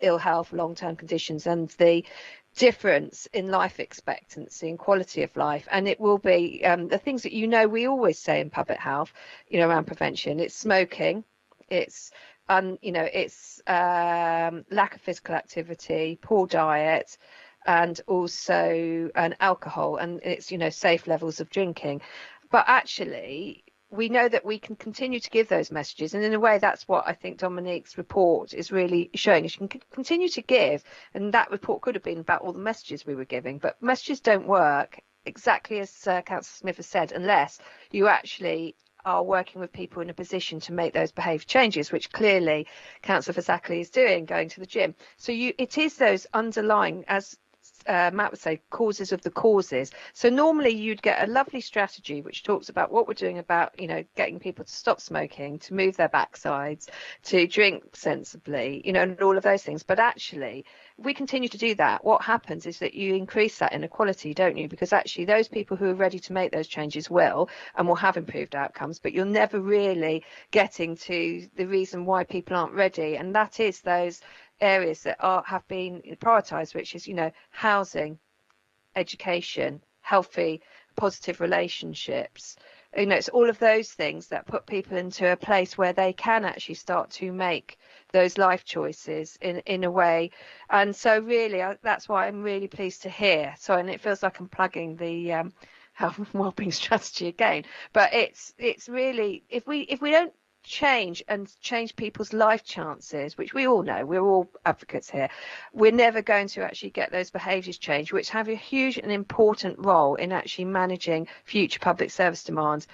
ill health, long-term conditions, and the difference in life expectancy and quality of life. And it will be the things that we always say in public health, around prevention. It's smoking, it's it's lack of physical activity, poor diet, and also alcohol, and it's safe levels of drinking. But actually, we know that we can continue to give those messages, and in a way that's what I think Dominique's report is really showing. You can continue to give, and that report could have been about all the messages we were giving, but messages don't work, exactly as Councillor Smith has said, unless you actually are working with people in a position to make those behaviour changes, which clearly Councillor Vasackley is doing, going to the gym. So it is those underlying, as Matt would say, causes of the causes. So normally you'd get a lovely strategy which talks about what we're doing about getting people to stop smoking, to move their backsides, to drink sensibly, and all of those things. But actually, if we continue to do that, what happens is that you increase that inequality, don't you? Because actually those people who are ready to make those changes will have improved outcomes, but you're never really getting to the reason why people aren't ready, and that is those areas that have been prioritised, which is housing, education, healthy, positive relationships. It's all of those things that put people into a place where they can actually start to make those life choices in a way. And so really that's why I'm really pleased to hear. So, and it feels like I'm plugging the health and wellbeing strategy again, but it's really, if we don't change people's life chances, which we all know, we're all advocates here, we're never going to actually get those behaviours changed, which have a huge and important role in actually managing future public service demands.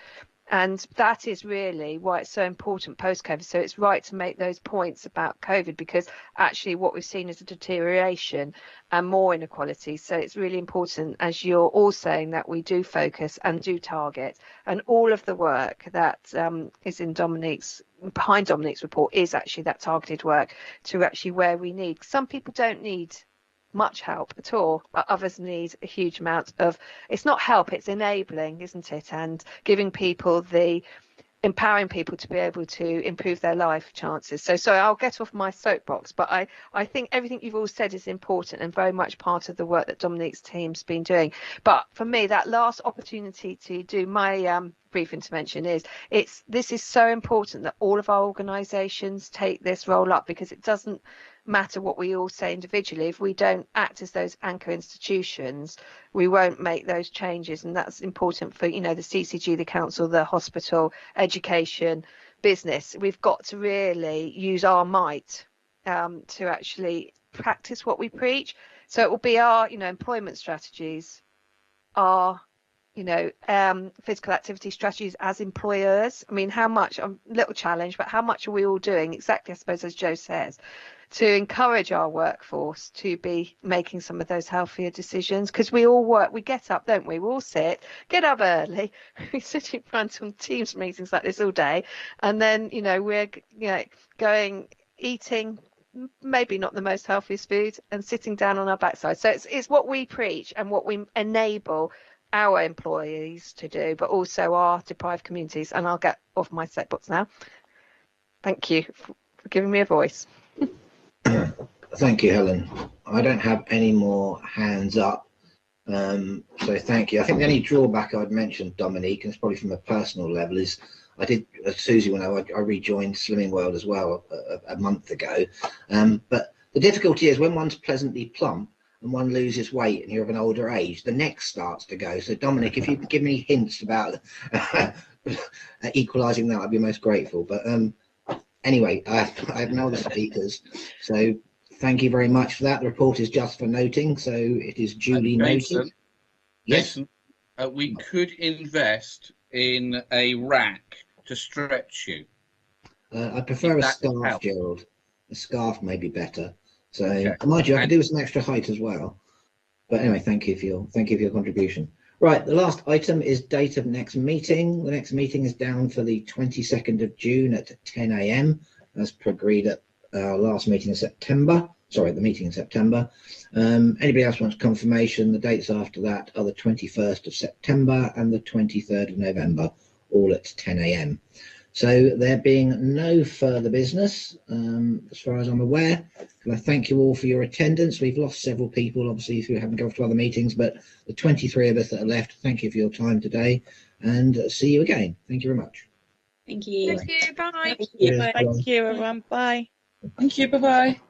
And that is really why it's so important post-COVID. So it's right to make those points about COVID, because actually what we've seen is a deterioration and more inequality. So it's really important, as you're all saying, that we do focus and do target. And all of the work that is behind Dominique's report is actually that targeted work to actually where we need. Some people don't need much help at all, but others need a huge amount of, it's not help, it's enabling, isn't it? And giving people empowering people to be able to improve their life chances. So I'll get off my soapbox, but I think everything you've all said is important and very much part of the work that Dominique's team's been doing. But for me, that last opportunity to do my brief intervention this is so important that all of our organisations take this role up, because it doesn't matter what we all say individually. If we don't act as those anchor institutions, we won't make those changes, and that's important for the CCG, the council, the hospital, education, business. We've got to really use our might to actually practice what we preach. So it will be our employment strategies, our physical activity strategies as employers. I mean, how much, a little challenge, but how much are we all doing, exactly, I suppose, as Joe says, to encourage our workforce to be making some of those healthier decisions? Because we all work, we get up, don't we? We all get up early, we sit in front of Teams meetings like this all day, and then we're going, eating maybe not the most healthiest food and sitting down on our backside. So it's what we preach and what we enable our employees to do, but also our deprived communities. And I'll get off my soapbox now. Thank you for giving me a voice. Thank you, Helen. I don't have any more hands up, so thank you. I think the only drawback I'd mentioned, Dominique, and it's probably from a personal level, is I did, Susie, when I rejoined Slimming World as well a month ago, but the difficulty is when one's pleasantly plump and one loses weight and you're of an older age, the neck starts to go. So Dominic, if you could give me hints about equalising that, I'd be most grateful. But anyway, I have no other speakers, so thank you very much for that. The report is just for noting, so it is duly noted. Yes, we could invest in a rack to stretch you. I prefer a scarf, Gerald. A scarf may be better. So, mind you, I can do with some extra height as well. But anyway, thank you for your contribution. Right, the last item is date of next meeting. The next meeting is down for the 22nd of June at 10 AM, as per agreed at our last meeting in September. Sorry, the meeting in September. Anybody else wants confirmation? The dates after that are the 21st of September and the 23rd of November, all at 10 a.m. So there being no further business, as far as I'm aware, can I thank you all for your attendance. We've lost several people, obviously, who haven't gone to other meetings, but the 23 of us that are left, thank you for your time today, and see you again. Thank you very much. Thank you. Thank you. Bye. Cheers. Thank you, everyone. Bye. Thank you. Bye-bye.